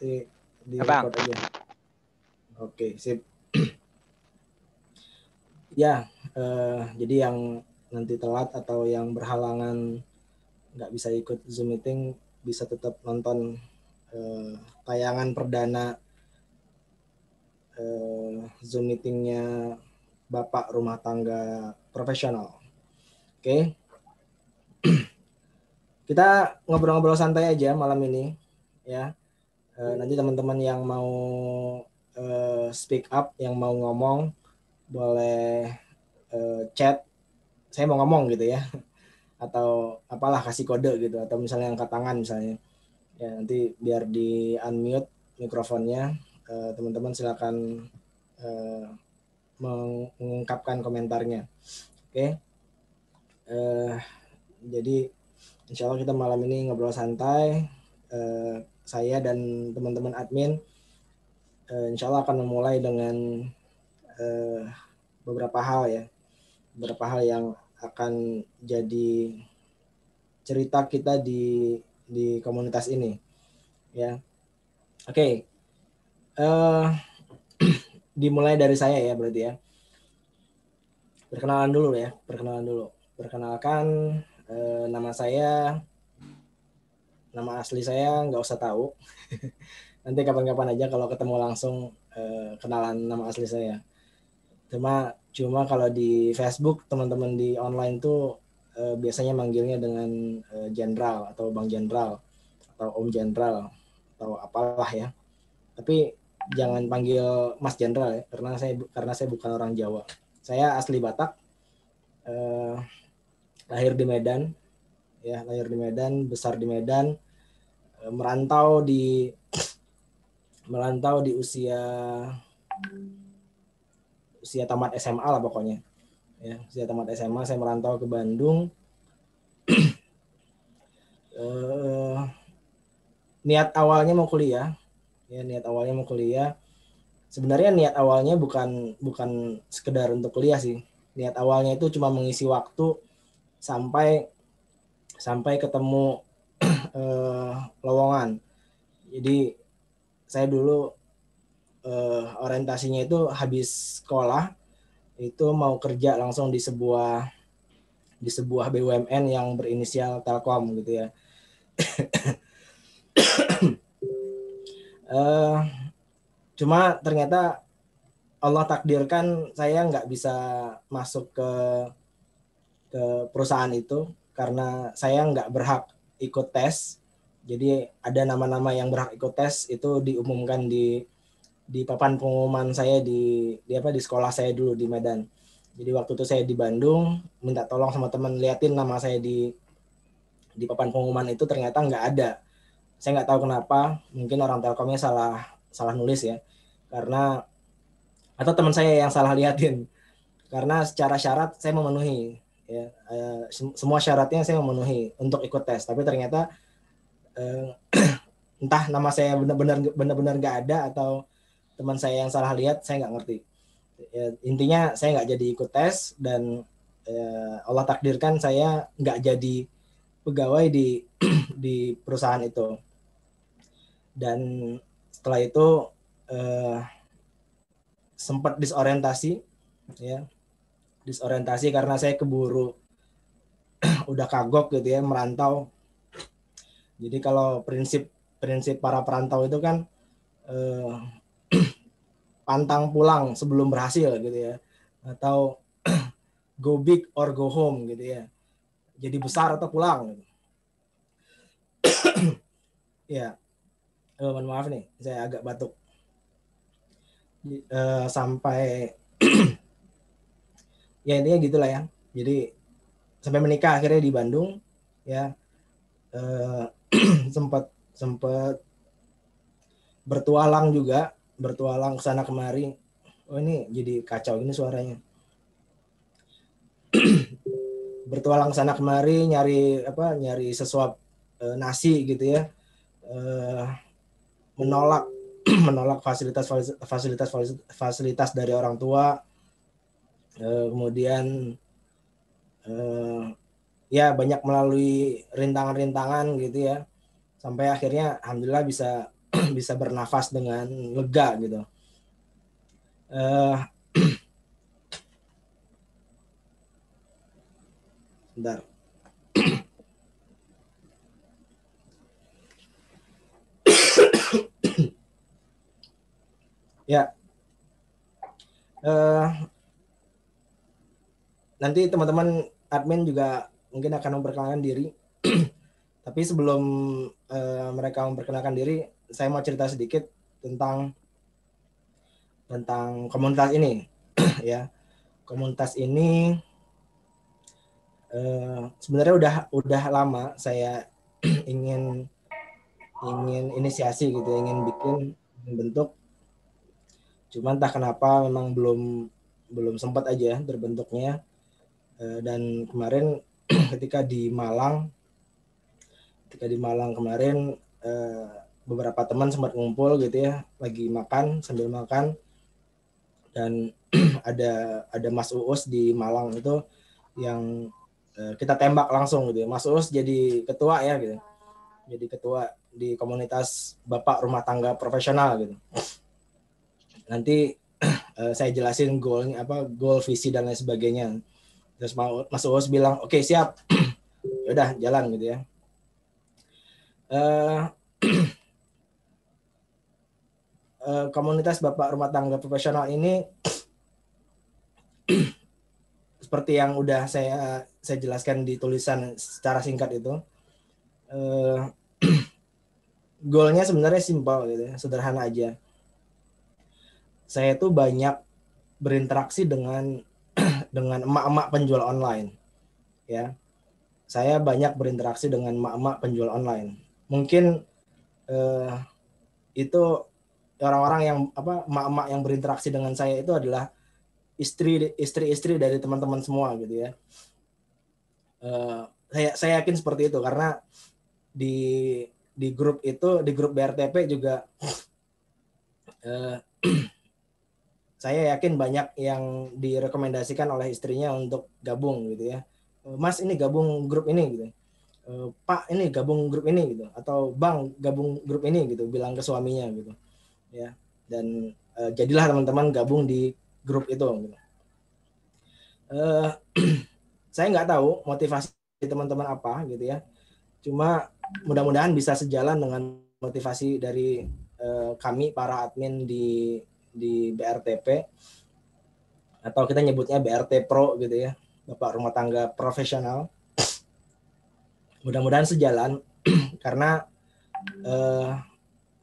Nanti di Bang. record aja. Oke, sip. Ya, jadi yang nanti telat atau yang berhalangan nggak bisa ikut Zoom meeting bisa tetap nonton tayangan perdana Zoom meetingnya Bapak Rumah Tangga Profesional. Oke. Kita ngobrol-ngobrol santai aja malam ini ya. Nanti teman-teman yang mau speak up, yang mau ngomong boleh chat, saya mau ngomong gitu ya, atau apalah kasih kode gitu, atau misalnya angkat tangan misalnya ya, nanti biar di unmute mikrofonnya. Teman-teman silakan mengungkapkan komentarnya. Oke. Jadi insya Allah kita malam ini ngobrol santai. Saya dan teman-teman admin insya Allah akan memulai dengan beberapa hal ya, beberapa hal yang akan jadi cerita kita di komunitas ini ya. Oke. Dimulai dari saya ya berarti ya. Perkenalan dulu. Perkenalkan, nama saya, nama asli saya nggak usah tahu. Nanti kapan-kapan aja kalau ketemu langsung kenalan nama asli saya. Cuma kalau di Facebook teman-teman di online tuh biasanya manggilnya dengan Jenderal atau Bang Jenderal atau Om Jenderal atau apalah ya. Tapi jangan panggil Mas Jenderal ya, karena saya bukan orang Jawa. Saya asli Batak, lahir di Medan, besar di Medan, merantau di usia tamat SMA lah pokoknya. Ya, usia tamat SMA saya merantau ke Bandung. Niat awalnya mau kuliah. Sebenarnya niat awalnya bukan sekedar untuk kuliah sih. Niat awalnya itu cuma mengisi waktu sampai ketemu lowongan. Jadi saya dulu orientasinya itu habis sekolah itu mau kerja langsung di sebuah BUMN yang berinisial Telkom gitu ya. Cuma ternyata Allah takdirkan saya nggak bisa masuk ke perusahaan itu karena saya nggak berhak ikut tes. Jadi ada nama-nama yang berhak ikut tes itu diumumkan di papan pengumuman saya di sekolah saya dulu di Medan. Jadi waktu itu saya di Bandung minta tolong sama teman liatin nama saya di papan pengumuman itu, ternyata nggak ada. Saya nggak tahu kenapa, mungkin orang Telkomnya salah nulis ya, karena atau teman saya yang salah liatin, karena secara syarat saya memenuhi ya, semua syaratnya saya memenuhi untuk ikut tes, tapi ternyata entah nama saya benar-benar nggak ada atau teman saya yang salah lihat, saya nggak ngerti. Ya, intinya saya nggak jadi ikut tes dan Allah takdirkan saya nggak jadi pegawai di di perusahaan itu. Dan setelah itu sempat disorientasi karena saya keburu udah kagok gitu ya merantau. Jadi kalau prinsip para perantau itu kan pantang pulang sebelum berhasil gitu ya, atau go big or go home gitu ya, jadi besar atau pulang gitu. Ya, mohon maaf nih, saya agak batuk. Sampai ya intinya gitulah ya. Jadi sampai menikah akhirnya di Bandung ya. sempat bertualang ke sana kemari. Oh ini jadi kacau ini suaranya. Bertualang ke sana kemari nyari sesuap nasi gitu ya. Menolak fasilitas dari orang tua. Kemudian banyak melalui rintangan-rintangan gitu ya, sampai akhirnya alhamdulillah bisa bisa bernafas dengan lega gitu. Bentar. Ya, nanti teman-teman admin juga mungkin akan memperkenalkan diri. Tapi sebelum mereka memperkenalkan diri, saya mau cerita sedikit tentang komunitas ini. Ya, komunitas ini sebenarnya udah lama saya ingin inisiasi gitu, ingin bentuk. Cuman entah kenapa memang belum sempat aja terbentuknya. Dan kemarin ketika di Malang kemarin beberapa teman sempat ngumpul gitu ya, lagi sambil makan, dan ada Mas Uus di Malang itu yang kita tembak langsung gitu ya. Mas Uus jadi ketua ya gitu. Jadi ketua di komunitas Bapak Rumah Tangga Profesional gitu. Nanti saya jelasin goalnya apa, goal, visi dan lain sebagainya. Terus Mas Uus bilang, "Oke, siap." Yaudah, jalan gitu ya. Komunitas Bapak Rumah Tangga Profesional ini seperti yang udah saya jelaskan di tulisan secara singkat itu, goalnya sebenarnya simpel gitu ya, sederhana aja. Saya tuh banyak berinteraksi dengan emak-emak penjual online ya. Saya banyak berinteraksi dengan emak-emak penjual online. Mungkin itu orang-orang yang emak-emak yang berinteraksi dengan saya itu adalah istri dari teman-teman semua gitu ya. Saya yakin seperti itu karena di grup itu, di grup BRTP juga saya yakin banyak yang direkomendasikan oleh istrinya untuk gabung gitu ya. Mas, ini gabung grup ini gitu. Pak, ini gabung grup ini gitu, atau Bang, gabung grup ini gitu, bilang ke suaminya gitu ya. Dan jadilah teman-teman gabung di grup itu gitu. Saya nggak tahu motivasi teman-teman apa gitu ya, cuma mudah-mudahan bisa sejalan dengan motivasi dari kami para admin di BRTP, atau kita nyebutnya BRT Pro gitu ya, Bapak Rumah Tangga Profesional. Mudah-mudahan sejalan karena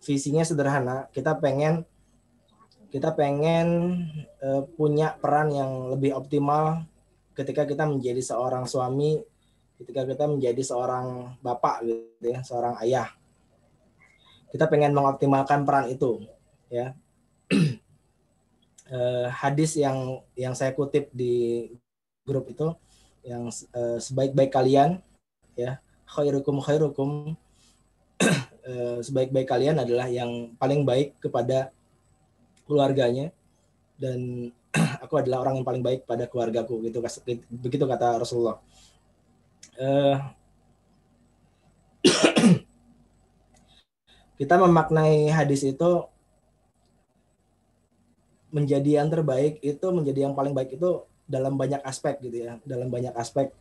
visinya sederhana. Kita pengen punya peran yang lebih optimal ketika kita menjadi seorang suami, ketika kita menjadi seorang bapak gitu ya, seorang ayah. Kita pengen mengoptimalkan peran itu ya. Hadis yang saya kutip di grup itu, yang sebaik-baik kalian ya, khairukum khairukum, sebaik-baik kalian adalah yang paling baik kepada keluarganya, dan aku adalah orang yang paling baik pada keluargaku gitu, begitu kata Rasulullah. Kita memaknai hadis itu menjadi yang terbaik itu, menjadi yang paling baik itu dalam banyak aspek gitu ya, dalam banyak aspek.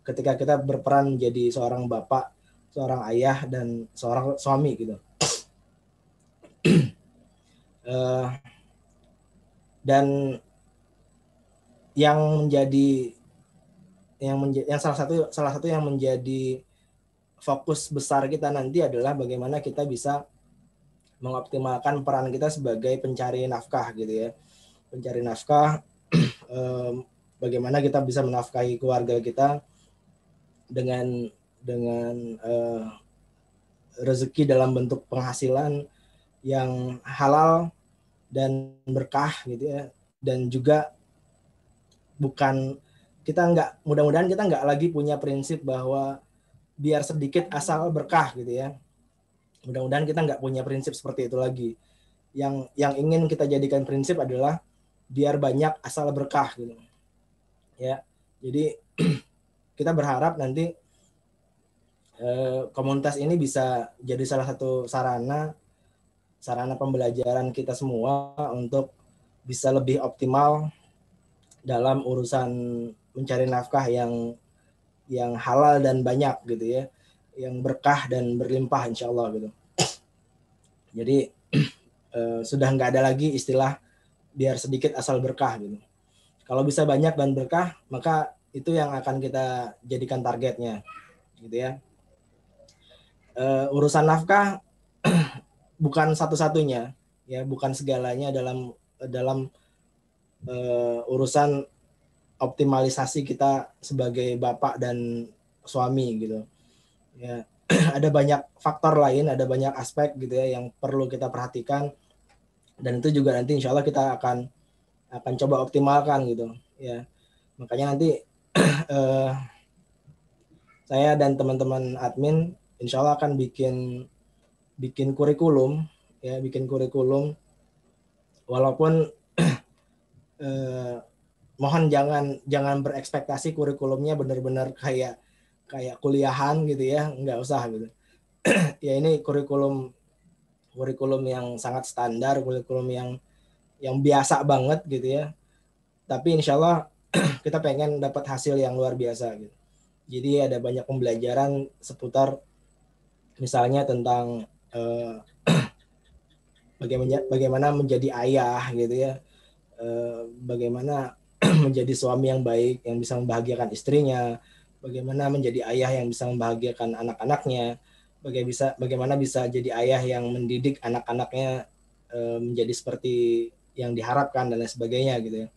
Ketika kita berperan menjadi seorang bapak, seorang ayah, dan seorang suami gitu. Dan yang salah satu yang menjadi fokus besar kita nanti adalah bagaimana kita bisa mengoptimalkan peran kita sebagai pencari nafkah gitu ya. Pencari nafkah, bagaimana kita bisa menafkahi keluarga kita dengan rezeki dalam bentuk penghasilan yang halal dan berkah gitu ya. Dan juga mudah-mudahan kita nggak lagi punya prinsip bahwa biar sedikit asal berkah gitu ya. Mudah-mudahan kita nggak punya prinsip seperti itu lagi. Yang ingin kita jadikan prinsip adalah biar banyak asal berkah gitu ya. Jadi kita berharap nanti komunitas ini bisa jadi salah satu sarana pembelajaran kita semua untuk bisa lebih optimal dalam urusan mencari nafkah yang halal dan banyak gitu ya, yang berkah dan berlimpah insya Allah gitu. Jadi sudah nggak ada lagi istilah biar sedikit asal berkah gitu. Kalau bisa banyak dan berkah, maka itu yang akan kita jadikan targetnya gitu ya. Urusan nafkah bukan satu-satunya ya, bukan segalanya dalam urusan optimalisasi kita sebagai bapak dan suami gitu ya. Ada banyak faktor lain, ada banyak aspek gitu ya yang perlu kita perhatikan, dan itu juga nanti insya Allah kita akan coba optimalkan gitu ya. Makanya nanti saya dan teman-teman admin insya Allah akan bikin kurikulum ya, walaupun mohon jangan berekspektasi kurikulumnya benar-benar kayak kuliahan gitu ya, nggak usah gitu. Ya ini kurikulum yang sangat standar, kurikulum yang biasa banget gitu ya. Tapi insya Allah kita pengen dapat hasil yang luar biasa gitu. Jadi ada banyak pembelajaran seputar misalnya tentang bagaimana menjadi ayah gitu ya, bagaimana menjadi suami yang baik yang bisa membahagiakan istrinya, bagaimana menjadi ayah yang bisa membahagiakan anak-anaknya, bagaimana bisa jadi ayah yang mendidik anak-anaknya menjadi seperti yang diharapkan dan lain sebagainya gitu ya.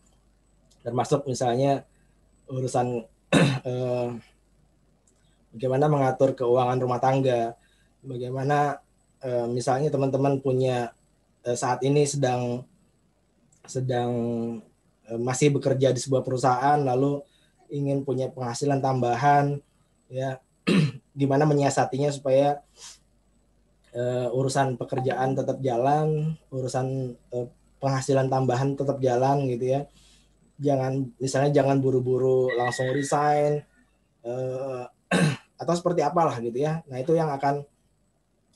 Termasuk misalnya urusan bagaimana mengatur keuangan rumah tangga, bagaimana misalnya teman-teman punya saat ini sedang masih bekerja di sebuah perusahaan lalu ingin punya penghasilan tambahan ya, gimana menyiasatinya supaya urusan pekerjaan tetap jalan, urusan penghasilan tambahan tetap jalan gitu ya. Jangan buru-buru langsung resign atau seperti apalah gitu ya. Nah, itu yang akan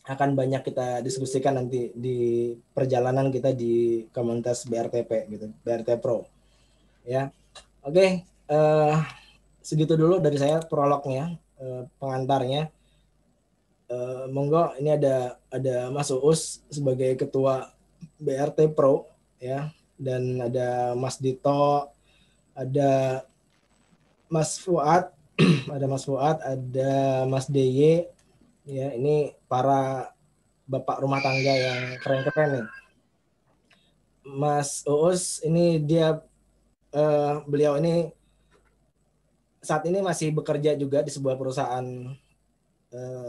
banyak kita diskusikan nanti di perjalanan kita di komunitas BRTP gitu, BRT Pro. Ya. Oke, segitu dulu dari saya prolognya, pengantarnya. Monggo ini ada Mas Uus sebagai ketua BRT Pro ya, dan ada Mas Dito, ada Mas Fuad, ada Mas DY ya, ini para bapak rumah tangga yang keren-keren nih. Mas Uus ini beliau ini saat ini masih bekerja juga di sebuah perusahaan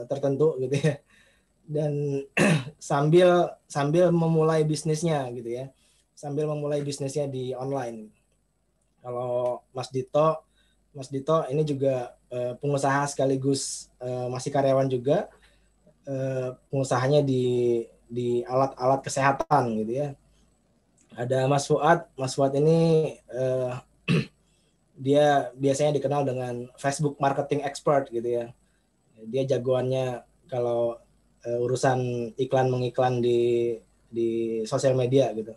tertentu gitu ya, dan sambil memulai bisnisnya gitu ya, di online. Kalau Mas Dito ini juga pengusaha sekaligus masih karyawan juga, pengusahanya di alat-alat kesehatan gitu ya. Ada Mas Fuad ini dia biasanya dikenal dengan Facebook marketing expert gitu ya. Dia jagoannya kalau urusan iklan mengiklan di sosial media gitu.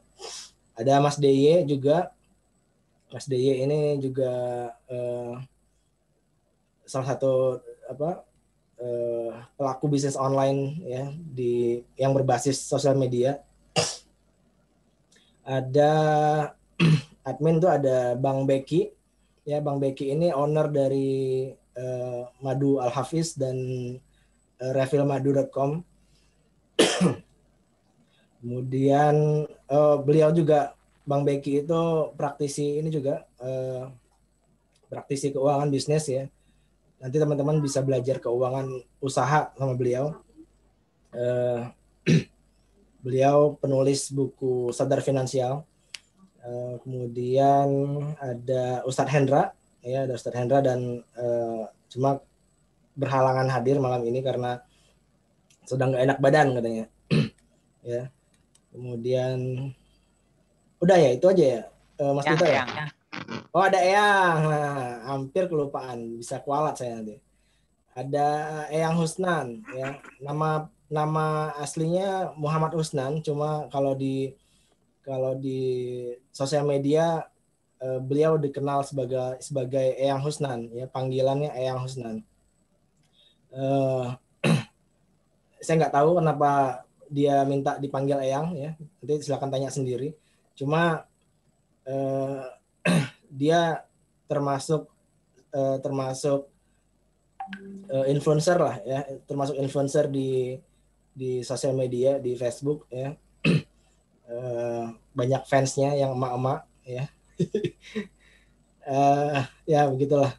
Ada Mas DY juga. Mas DY ini juga salah satu pelaku bisnis online ya yang berbasis sosial media. Ada admin tuh ada Bang Beki ya. Bang Beki ini owner dari Madu Al Hafiz dan refillmadu.com. Kemudian beliau juga, Bang Beki itu praktisi ini juga, praktisi keuangan bisnis ya. Nanti teman-teman bisa belajar keuangan usaha sama beliau. Beliau penulis buku Sadar Finansial. Kemudian ada Ustadz Hendra ya, ada Ustadz Hendra dan cuma berhalangan hadir malam ini karena sedang nggak enak badan katanya. Ya. Kemudian udah ya, itu aja ya, Mas Dito ya. Oh ada Eyang, nah, hampir kelupaan, bisa kualat saya nanti. Ada Eyang Husnan ya. Nama aslinya Muhammad Husnan, cuma kalau di sosial media beliau dikenal sebagai Eyang Husnan ya, panggilannya Eyang Husnan. Eh, saya nggak tahu kenapa dia minta dipanggil Eyang ya. Nanti silakan tanya sendiri. Cuma eh, dia termasuk termasuk influencer lah ya, termasuk influencer di sosial media, di Facebook ya. Banyak fansnya yang emak-emak ya. Ya begitulah.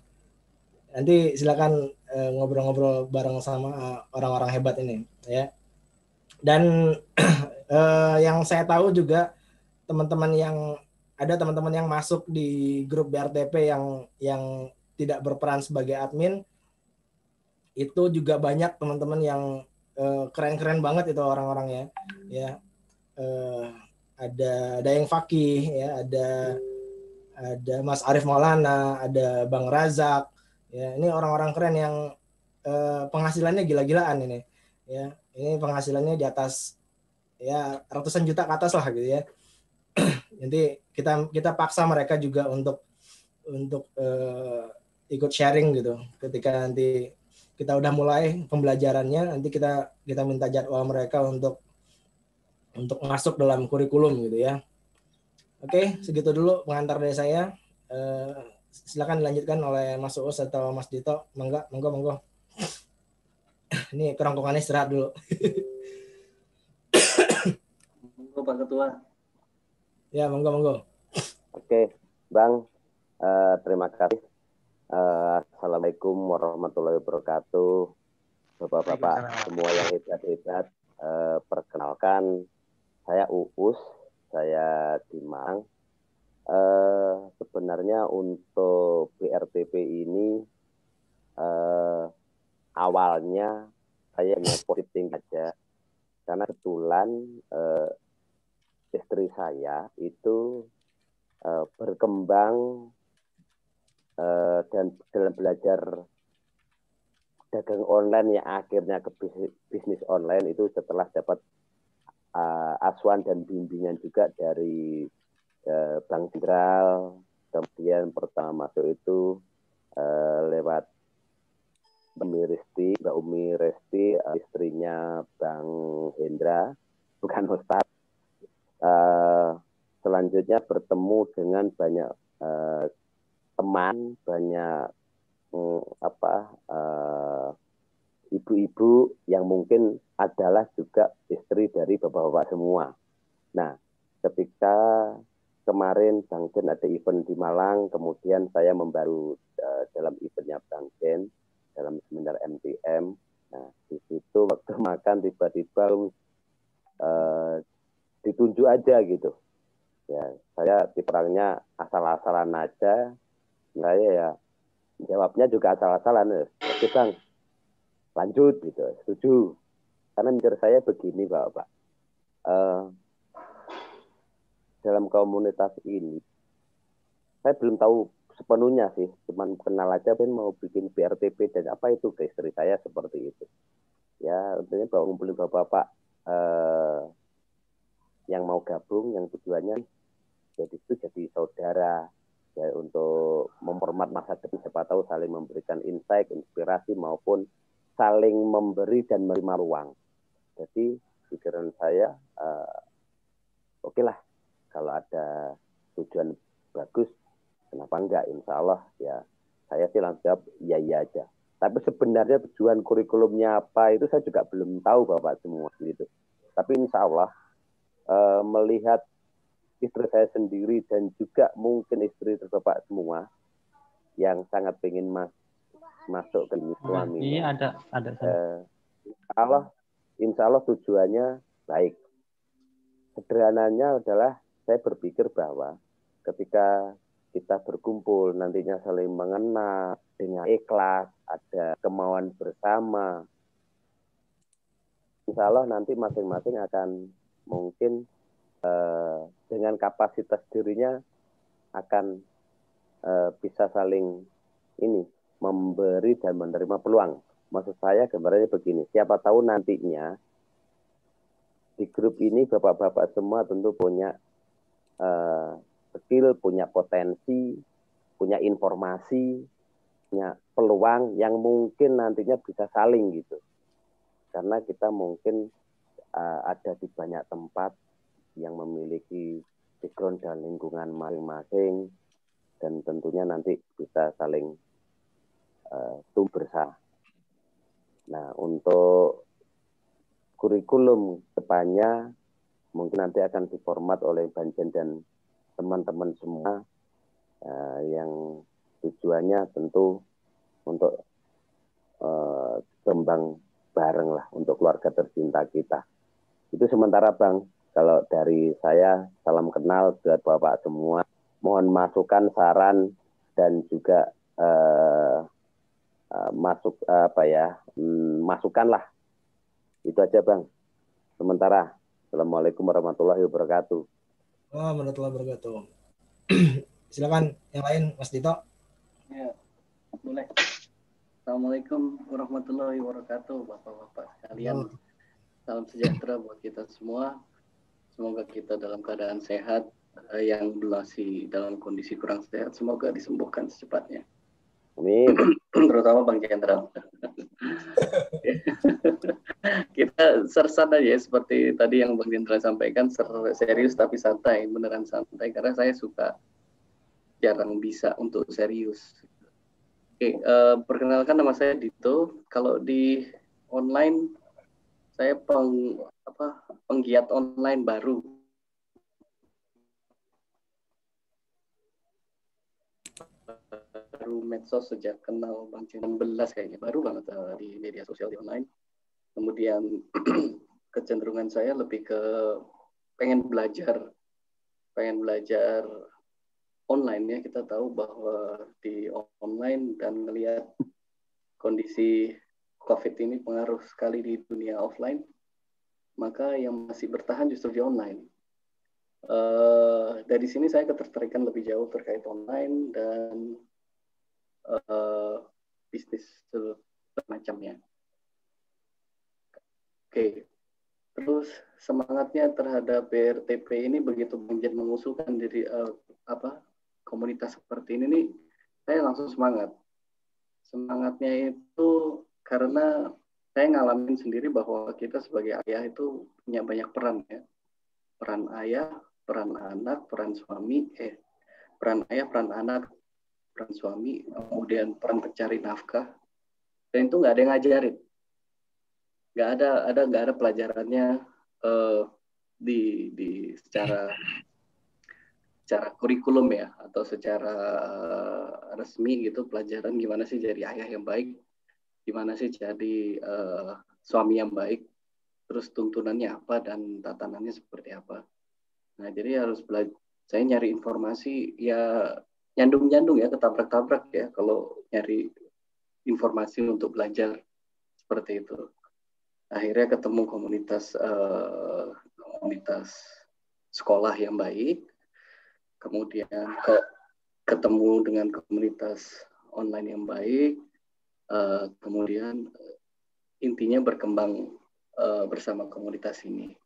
Nanti silakan ngobrol-ngobrol bareng sama orang-orang hebat ini ya. Dan yang saya tahu juga teman-teman yang masuk di grup BRTP yang tidak berperan sebagai admin, itu juga banyak teman-teman yang keren-keren banget itu orang-orangnya ya. eh, ada Dayeng Fakih ya, ada Mas Arief Maulana, ada Bang Razak ya. Ini orang-orang keren yang penghasilannya gila-gilaan ini ya. Ini penghasilannya di atas ya ratusan juta ke atas lah gitu ya. Nanti kita paksa mereka juga untuk ikut sharing gitu. Ketika nanti kita udah mulai pembelajarannya, nanti kita minta jadwal mereka untuk masuk dalam kurikulum gitu ya. Oke, segitu dulu pengantar dari saya. Silakan dilanjutkan oleh Mas Uus atau Mas Dito. Monggo. Ini kerongkongannya istirahat dulu. Monggo Pak Ketua. Ya, monggo. Oke, Bang. Terima kasih. Assalamualaikum warahmatullahi wabarakatuh. Bapak-bapak semua yang hebat-hebat. Perkenalkan, saya Uus, saya di Malang. Sebenarnya untuk BRTP ini awalnya saya hanya positif aja, karena kebetulan istri saya itu berkembang dan dalam belajar dagang online yang akhirnya ke bisnis online itu setelah dapat asuhan dan bimbingan juga dari Bank Sentral. Kemudian pertama masuk itu lewat Mbak Umi Resti, istrinya Bang Hendra, bukan Ustadz. Selanjutnya bertemu dengan banyak teman, banyak ibu-ibu yang mungkin adalah juga istri dari bapak-bapak semua. Nah, ketika kemarin Bang Jen ada event di Malang, kemudian saya membaru dalam eventnya Bang Jen, dalam seminar MTM. Nah, di situ waktu makan tiba-tiba ditunjuk aja gitu. Ya, saya diperangnya asal-asalan aja. Saya ya jawabnya juga asal-asalan. Oke Bang, lanjut gitu, setuju. Karena mikir saya begini Bapak, dalam komunitas ini, saya belum tahu sepenuhnya sih, cuman kenal aja Ben mau bikin BRTP dan apa itu ke istri saya seperti itu. Ya, tentunya bawa ngumpulin bapak-bapak yang mau gabung, yang tujuannya jadi saudara. Ya, untuk mempermat masa depan, siapa tahu saling memberikan insight, inspirasi maupun saling memberi dan menerima ruang. Jadi pikiran saya oke lah, kalau ada tujuan bagus, kenapa enggak? Insya Allah ya saya sih langsung jawab iya aja. Tapi sebenarnya tujuan kurikulumnya apa itu saya juga belum tahu Bapak semua gitu. Tapi insya Allah melihat istri saya sendiri dan juga mungkin istri Bapak semua yang sangat ingin masuk ke suami. Iya ada. Insya Allah tujuannya baik. Sederhananya adalah saya berpikir bahwa ketika kita berkumpul nantinya saling mengenal dengan ikhlas, ada kemauan bersama, insya Allah nanti masing-masing akan mungkin dengan kapasitas dirinya akan bisa saling memberi dan menerima peluang. maksud saya gambarannya begini, siapa tahu nantinya di grup ini bapak-bapak semua tentu punya skill, punya potensi, punya informasi, punya peluang yang mungkin nantinya bisa saling gitu. Karena kita mungkin ada di banyak tempat yang memiliki background dan lingkungan masing-masing, dan tentunya nanti bisa saling tumbuh bersama. Nah, untuk kurikulum depannya mungkin nanti akan diformat oleh Banjen dan teman-teman semua yang tujuannya tentu untuk kembang bareng lah untuk keluarga tercinta kita. Itu sementara Bang. Kalau dari saya, salam kenal buat Bapak semua. Mohon masukan, saran, dan juga masukan lah. Itu aja Bang. Sementara. Assalamualaikum warahmatullahi wabarakatuh. Warahmatullahi wabarakatuh. Silakan yang lain, Mas Dito. Ya, boleh. Assalamualaikum warahmatullahi wabarakatuh, Bapak-bapak sekalian. Salam sejahtera buat kita semua. Semoga kita dalam keadaan sehat, yang masih dalam kondisi kurang sehat, semoga disembuhkan secepatnya. Amin. Terutama Bang Jenderal. Kita sersan aja seperti tadi yang Bang Jenderal sampaikan, serius tapi santai, beneran santai, karena saya suka jarang bisa untuk serius. Oke, perkenalkan nama saya Dito. Kalau di online saya penggiat online baru. Baru medsos sejak kenal Bang Jen 16 kayaknya, baru banget di media sosial di online. Kemudian kecenderungan saya lebih ke pengen belajar online ya. Kita tahu bahwa di online dan melihat kondisi COVID ini pengaruh sekali di dunia offline, maka yang masih bertahan justru di online. Dari sini saya ketertarikan lebih jauh terkait online dan bisnis semacamnya. Oke, terus semangatnya terhadap BRTP ini begitu Bang mengusulkan diri komunitas seperti ini nih, saya langsung semangat. Semangatnya itu karena saya ngalamin sendiri bahwa kita sebagai ayah itu punya banyak peran ya. Peran ayah, peran anak, peran suami, peran ayah, peran anak, peran suami, kemudian peran pencari nafkah. Dan itu nggak ada yang ngajarin. Nggak ada pelajarannya di secara kurikulum ya, atau secara resmi gitu, pelajaran gimana sih jadi ayah yang baik, gimana sih jadi suami yang baik, terus tuntunannya apa dan tatanannya seperti apa. Nah, jadi harus belajar. Saya nyari informasi ya nyandung-nyandung ya, ketabrak-tabrak ya kalau nyari informasi untuk belajar seperti itu. Akhirnya ketemu komunitas sekolah yang baik, kemudian ketemu dengan komunitas online yang baik, kemudian intinya berkembang bersama komunitas ini.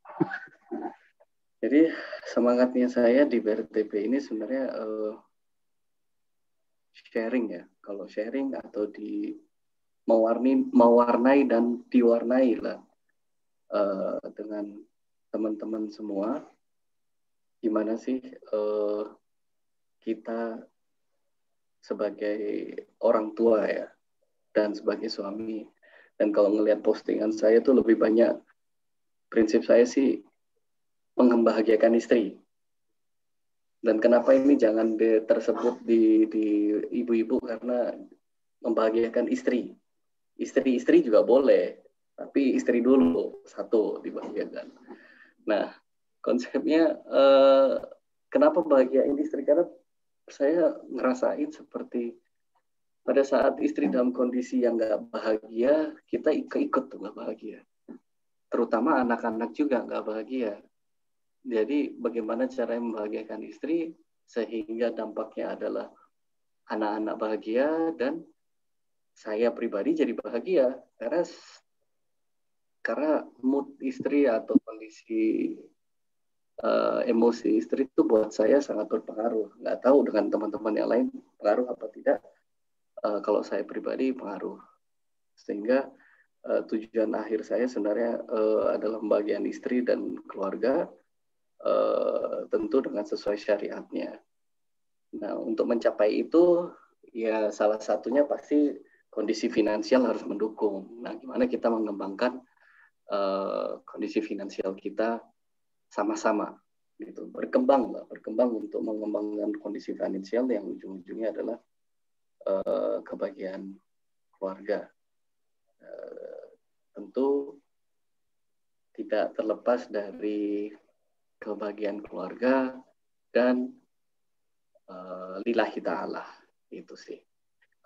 Jadi semangatnya saya di BRTP ini sebenarnya sharing ya. Kalau sharing atau mewarnai dan diwarnai lah dengan teman-teman semua. Gimana sih kita sebagai orang tua ya, dan sebagai suami. Dan kalau ngelihat postingan saya tuh lebih banyak, prinsip saya sih membahagiakan istri. Dan kenapa ini jangan tersebut di ibu-ibu, karena membahagiakan istri. Istri juga boleh, tapi istri dulu satu dibahagiakan. Nah, konsepnya kenapa bahagiain istri? Karena saya ngerasain seperti pada saat istri dalam kondisi yang nggak bahagia, kita ikut tuh nggak bahagia. Terutama anak-anak juga nggak bahagia. Jadi bagaimana cara membahagiakan istri sehingga dampaknya adalah anak-anak bahagia dan saya pribadi jadi bahagia karena mood istri atau kondisi emosi istri itu buat saya sangat berpengaruh. Nggak tahu dengan teman-teman yang lain pengaruh apa tidak. Kalau saya pribadi pengaruh. Sehingga tujuan akhir saya sebenarnya adalah pembagian istri dan keluarga, tentu dengan sesuai syariatnya. Nah, untuk mencapai itu, ya salah satunya pasti kondisi finansial harus mendukung. Nah, gimana kita mengembangkan kondisi finansial kita sama-sama, gitu. Berkembang untuk mengembangkan kondisi finansial yang ujung-ujungnya adalah kebahagiaan keluarga. Tentu tidak terlepas dari kebahagiaan keluarga dan lillahi ta'ala, itu sih.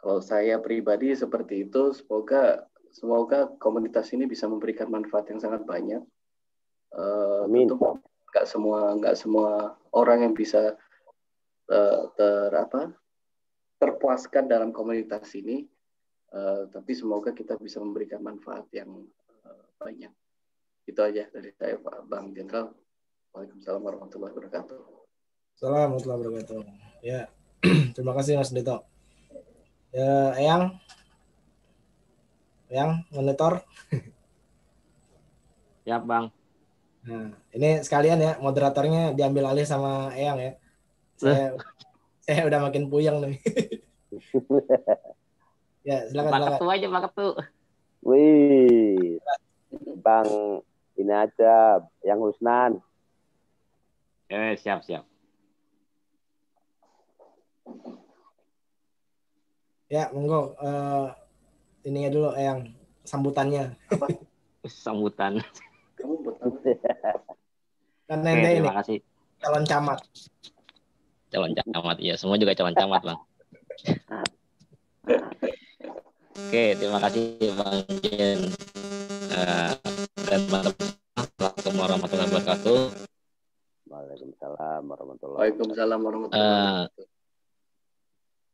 Kalau saya pribadi seperti itu, semoga komunitas ini bisa memberikan manfaat yang sangat banyak. Tentu nggak semua orang yang bisa terpuaskan dalam komunitas ini, tapi semoga kita bisa memberikan manfaat yang banyak. Itu aja dari saya, Pak Bang Jenderal. Waalaikumsalam warahmatullahi wabarakatuh. Assalamualaikum warahmatullahi wabarakatuh. Ya, terima kasih Mas Dito. Ya, Eyang monitor. Ya, Bang. Nah, ini sekalian ya, moderatornya diambil alih sama Eyang ya. Saya udah makin puyeng nih. Ya, silakan. Pak Ketua aja, Pak Ketua. Wih, Bang, ini aja, yang Husnan. Siap. Ya, monggo. Ininya dulu Eyang, sambutannya. Sambutan. Kan Nende ini terima kasih. calon camat. Calon camat, iya. Semua juga calon camat, Bang. Oke, terima kasih Bang Jen. Dan Assalamualaikum warahmatullahi wabarakatuh. Waalaikumsalam warahmatullahi wabarakatuh.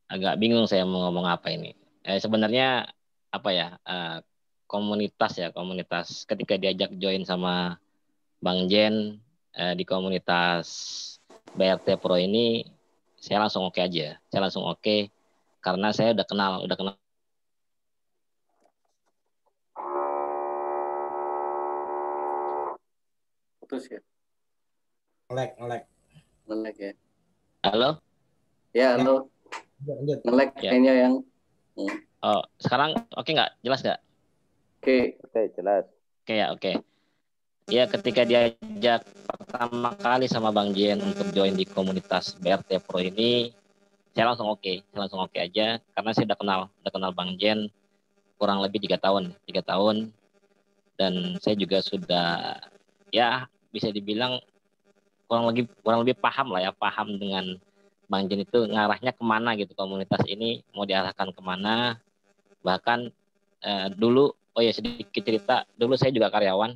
Agak bingung saya mau ngomong apa ini. Sebenarnya apa ya, komunitas ketika diajak join sama Bang Jen di komunitas BRT Pro ini, saya langsung oke aja. Saya langsung oke karena saya udah kenal. Putus ya? Ngelek ya? Halo? Ya, halo. Ngelek kayaknya yang. Oh, sekarang oke nggak? Jelas nggak? Oke, jelas. Oke. Ya, ketika diajak pertama kali sama Bang Jen untuk join di komunitas BRT Pro ini, saya langsung oke aja karena saya udah kenal Bang Jen kurang lebih 3 tahun, dan saya juga sudah ya bisa dibilang kurang lebih paham dengan Bang Jen itu ngarahnya kemana gitu, komunitas ini mau diarahkan kemana. Bahkan dulu, sedikit cerita, dulu saya juga karyawan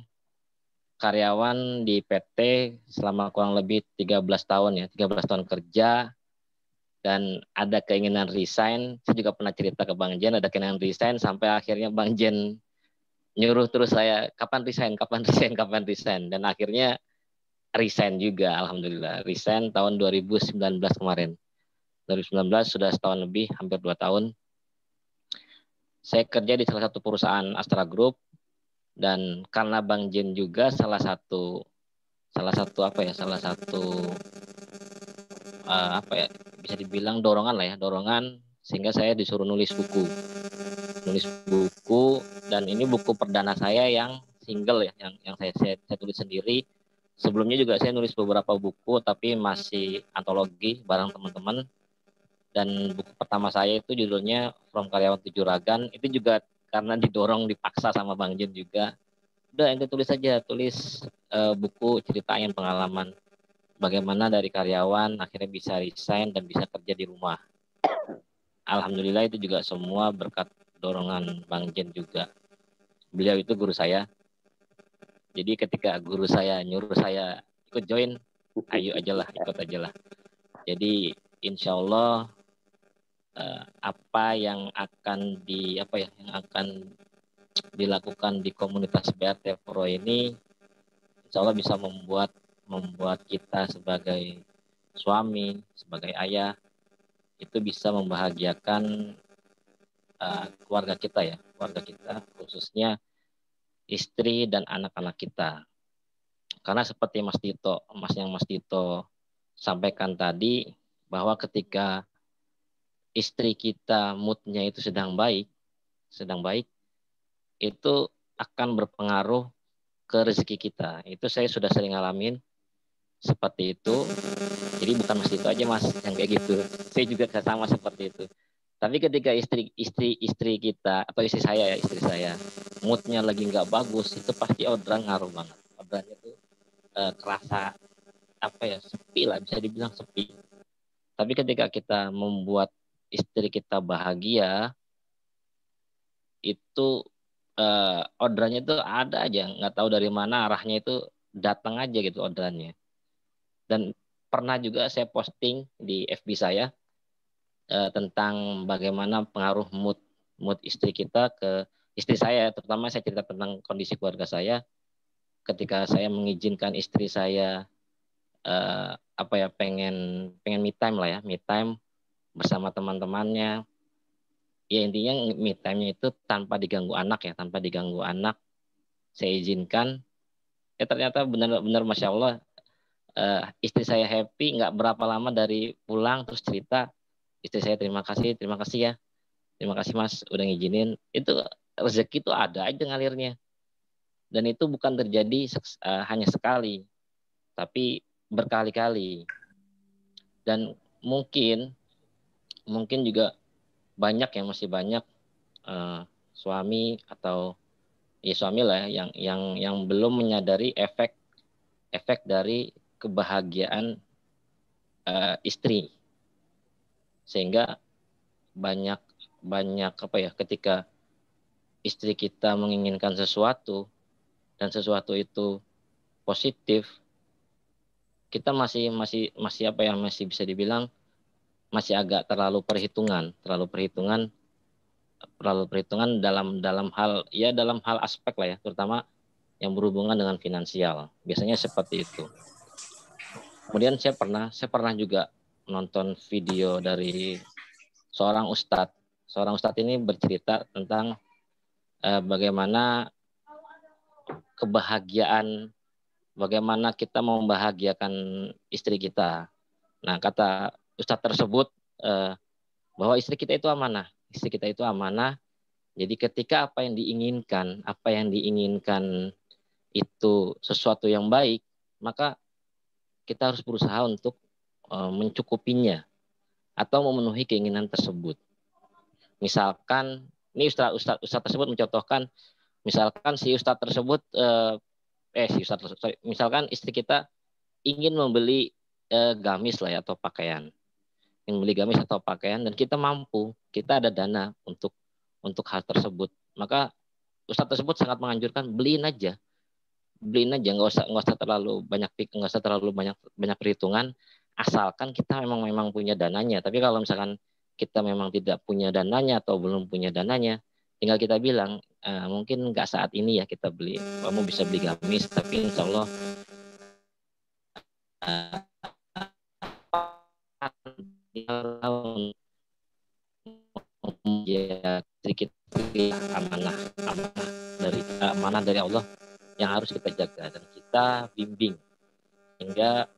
di PT selama kurang lebih 13 tahun kerja, dan ada keinginan resign. Saya juga pernah cerita ke Bang Jen, ada keinginan resign sampai akhirnya Bang Jen nyuruh terus saya, kapan resign, dan akhirnya resign juga, alhamdulillah. Resign tahun 2019 kemarin. 2019 sudah setahun lebih, hampir 2 tahun. Saya kerja di salah satu perusahaan Astra Group, dan karena Bang Jen juga salah satu bisa dibilang dorongan, sehingga saya disuruh nulis buku, dan ini buku perdana saya yang single ya, yang saya tulis sendiri. Sebelumnya juga saya nulis beberapa buku, tapi masih antologi bareng teman-teman. Dan buku pertama saya itu judulnya From Karyawan to Juragan. Itu juga karena dipaksa sama Bang Jen juga. Udah, ente tulis buku ceritain pengalaman bagaimana dari karyawan akhirnya bisa resign dan bisa kerja di rumah. Alhamdulillah itu juga semua berkat dorongan Bang Jen juga. Beliau itu guru saya. Jadi ketika guru saya nyuruh saya ikut join, ikut aja lah. Jadi insya Allah apa yang akan dilakukan di komunitas BRT Pro ini, insya Allah bisa membuat kita sebagai suami, sebagai ayah, itu bisa membahagiakan keluarga kita, khususnya istri dan anak-anak kita. Karena seperti Mas Dito sampaikan tadi, bahwa ketika istri kita moodnya itu sedang baik, itu akan berpengaruh ke rezeki kita. Itu saya sudah sering ngalamin seperti itu. Jadi bukan Mas Dito aja Mas yang kayak gitu. Saya juga sama seperti itu. Tapi ketika istri kita atau istri saya moodnya lagi nggak bagus, itu pasti orderan ngaruh banget. Orderannya itu kerasa sepi lah, bisa dibilang sepi. Tapi ketika kita membuat istri kita bahagia, itu orderannya itu ada aja, nggak tahu dari mana arahnya itu datang aja gitu orderannya. Dan pernah juga saya posting di FB saya tentang bagaimana pengaruh mood istri kita ke istri saya, terutama saya cerita tentang kondisi keluarga saya ketika saya mengizinkan istri saya pengen me time lah ya, me time bersama teman-temannya. Ya intinya me time-nya itu tanpa diganggu anak. Saya izinkan. Ternyata benar-benar Masya Allah, istri saya happy. Nggak berapa lama dari pulang terus cerita, istri saya terima kasih ya, terima kasih Mas udah ngizinin. Itu rezeki itu ada aja ngalirnya, dan itu bukan terjadi hanya sekali, tapi berkali-kali. Dan mungkin juga masih banyak suami atau suami lah yang belum menyadari efek dari kebahagiaan istri, sehingga banyak ketika istri kita menginginkan sesuatu dan sesuatu itu positif, kita masih bisa dibilang masih agak terlalu perhitungan dalam hal aspek lah ya, terutama yang berhubungan dengan finansial. Biasanya seperti itu. Kemudian saya pernah juga nonton video dari seorang ustadz. Seorang ustadz ini bercerita tentang bagaimana kita membahagiakan istri kita. Nah, kata ustadz tersebut bahwa istri kita itu amanah. Jadi ketika apa yang diinginkan itu sesuatu yang baik, maka kita harus berusaha untuk mencukupinya atau memenuhi keinginan tersebut. Misalkan, ini Ustadz tersebut mencontohkan, misalkan si Ustadz tersebut, misalkan istri kita ingin membeli gamis lah ya, atau pakaian. Ingin beli gamis atau pakaian, dan kita mampu, kita ada dana untuk hal tersebut. Maka Ustadz tersebut sangat menganjurkan beliin aja, nggak usah terlalu banyak perhitungan, asalkan kita memang punya dananya. Tapi kalau misalkan kita memang tidak punya dananya atau belum punya dananya, tinggal kita bilang mungkin nggak saat ini ya kita beli, kamu bisa beli gamis, tapi insya Allah ya sedikit amanah dari Allah yang harus kita jaga dan kita bimbing hingga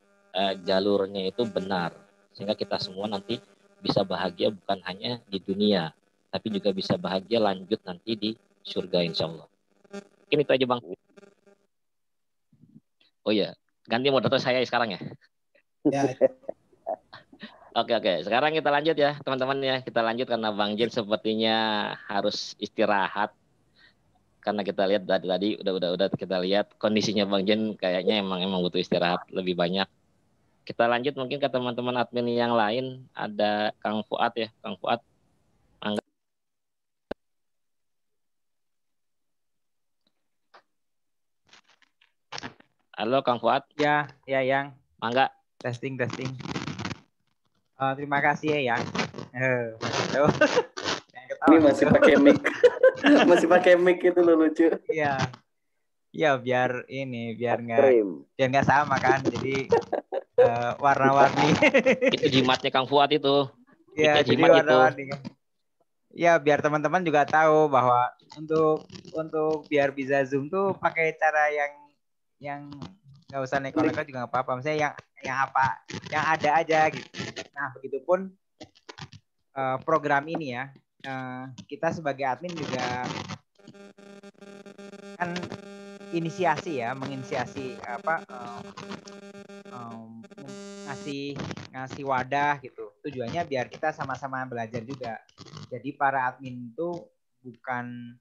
jalurnya itu benar, sehingga kita semua nanti bisa bahagia bukan hanya di dunia, tapi juga bisa bahagia lanjut nanti di surga insya Allah. Mungkin itu aja Bang. Oh iya, ganti moderator saya sekarang ya. Oke. Sekarang kita lanjut ya teman-teman ya. Kita lanjut karena Bang Jen sepertinya harus istirahat. Karena kita lihat tadi udah kita lihat kondisinya Bang Jen kayaknya emang butuh istirahat lebih banyak. Kita lanjut mungkin ke teman-teman admin yang lain. Ada Kang Fuad ya, Kang Fuad. Halo Kang Fuad. Ya Yang. Mangga. Testing. Terima kasih ya Yang. Tuh. Ini masih pakai mic. Masih pakai mic itu lo lucu. Iya. Iya, biar Ekstrim. nggak sama kan. Jadi warna-warni. Itu jimatnya Kang Fuad itu. Iya, Itu jadi jimat itu. warna-warni kan. Ya, biar teman-teman juga tahu bahwa untuk biar bisa Zoom tuh pakai cara yang nggak usah neko-neko juga nggak apa-apa. Misalnya yang ada aja gitu. Nah, begitupun program ini ya. Kita sebagai admin juga kan menginisiasi ngasih wadah gitu. Tujuannya biar kita sama-sama belajar juga. Jadi para admin itu bukan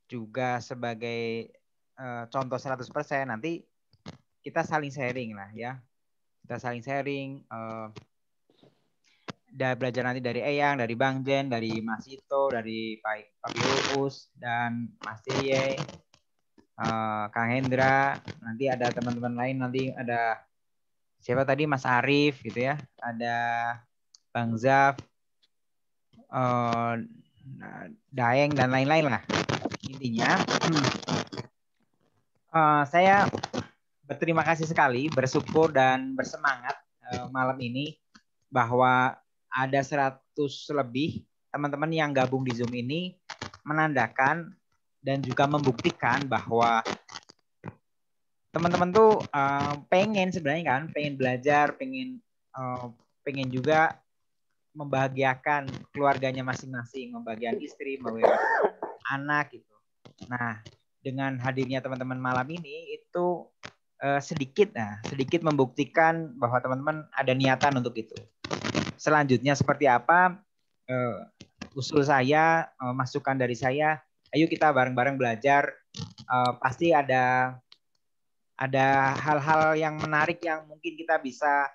juga sebagai contoh 100%, nanti kita saling sharing lah ya. Kita saling sharing belajar nanti dari Eyang, dari Bang Jen, dari Mas Ito, dari Pak Uus dan Mas Yeye, Kang Hendra, nanti ada teman-teman lain, nanti ada siapa tadi, Mas Arif gitu ya, ada Bang Zaf, Daeng dan lain-lain lah. Intinya saya berterima kasih sekali, bersyukur dan bersemangat malam ini bahwa ada 100 lebih teman-teman yang gabung di Zoom ini menandakan dan juga membuktikan bahwa teman-teman tuh pengen sebenarnya kan, pengen belajar, pengen juga membahagiakan keluarganya masing-masing, membahagiakan istri, membahagiakan anak gitu. Nah, dengan hadirnya teman-teman malam ini itu sedikit membuktikan bahwa teman-teman ada niatan untuk itu. Selanjutnya seperti apa? Usul saya, masukan dari saya, ayo kita bareng-bareng belajar. Pasti ada hal-hal yang menarik yang mungkin kita bisa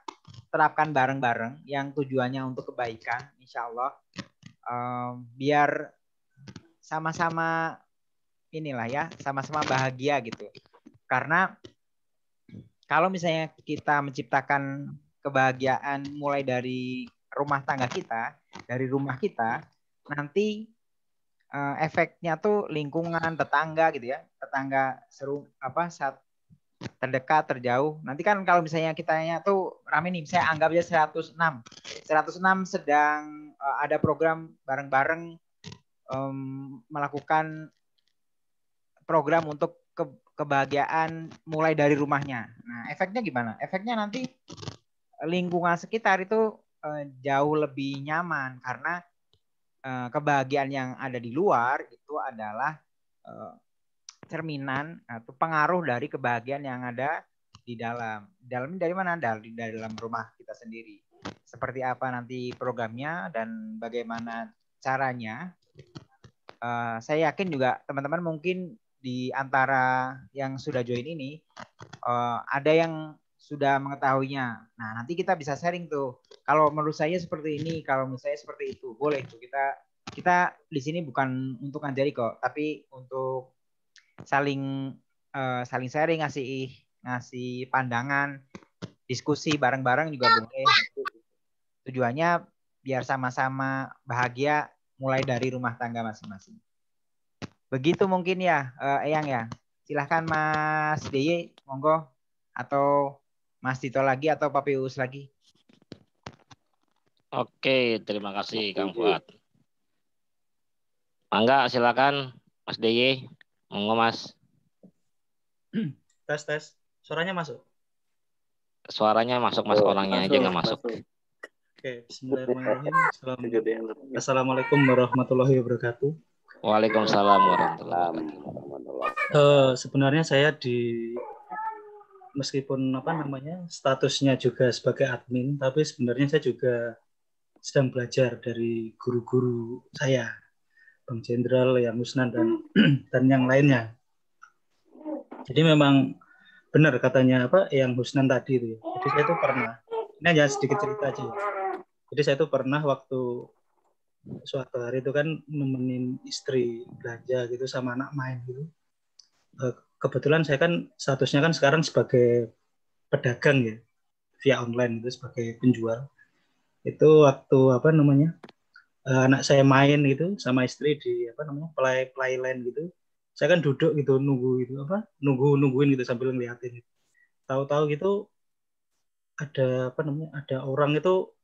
terapkan bareng-bareng, yang tujuannya untuk kebaikan, insya Allah. Biar sama-sama inilah ya, sama-sama bahagia gitu. Karena kalau misalnya kita menciptakan kebahagiaan mulai dari rumah tangga kita, dari rumah kita, nanti efeknya tuh lingkungan, tetangga gitu ya, tetangga saat terdekat, terjauh. Nanti kan kalau misalnya kitanya tuh rame nih, saya anggap aja 106 sedang ada program bareng-bareng melakukan program untuk kebahagiaan mulai dari rumahnya. Nah, efeknya gimana? Efeknya nanti lingkungan sekitar itu jauh lebih nyaman karena kebahagiaan yang ada di luar itu adalah cerminan atau pengaruh dari kebahagiaan yang ada di dalam. Dalamnya dari mana? Dari dalam rumah kita sendiri. Seperti apa nanti programnya dan bagaimana caranya? Saya yakin juga teman-teman mungkin di antara yang sudah join ini ada yang sudah mengetahuinya. Nah, nanti kita bisa sharing tuh. Kalau menurut saya seperti ini, kalau menurut saya seperti itu. Boleh tuh kita di sini bukan untuk ngajari kok, tapi untuk saling sharing, ngasih pandangan, diskusi bareng-bareng juga boleh. Tujuannya biar sama-sama bahagia mulai dari rumah tangga masing-masing. Begitu mungkin ya, Eyang ya. Silahkan Mas DY, monggo. Atau Mas Tito lagi atau Pak Pius lagi. Oke, terima kasih Kang Fuad. Mangga, silakan Mas DY. Monggo Mas. Tes. Suaranya masuk? Suaranya masuk Mas, orangnya aja nggak masuk. Oke, bismillahirrahmanirrahim. Assalamualaikum warahmatullahi wabarakatuh. Waalaikumsalam warahmatullahi wabarakatuh. Sebenarnya saya meskipun statusnya juga sebagai admin, tapi sebenarnya saya juga sedang belajar dari guru-guru saya, Bang Jenderal, Yang Husnan dan yang lainnya. Jadi memang benar katanya Yang Husnan tadi itu. Jadi saya itu pernah, ini hanya sedikit cerita aja. Jadi saya itu pernah waktu suatu hari itu kan nemenin istri belanja gitu sama anak main gitu. Kebetulan saya kan statusnya kan sekarang sebagai pedagang ya, via online itu sebagai penjual. Itu waktu anak saya main gitu sama istri di apa namanya playland gitu, saya kan duduk gitu nungguin gitu sambil ngeliatin. Tahu-tahu gitu ada apa namanya ada orang itu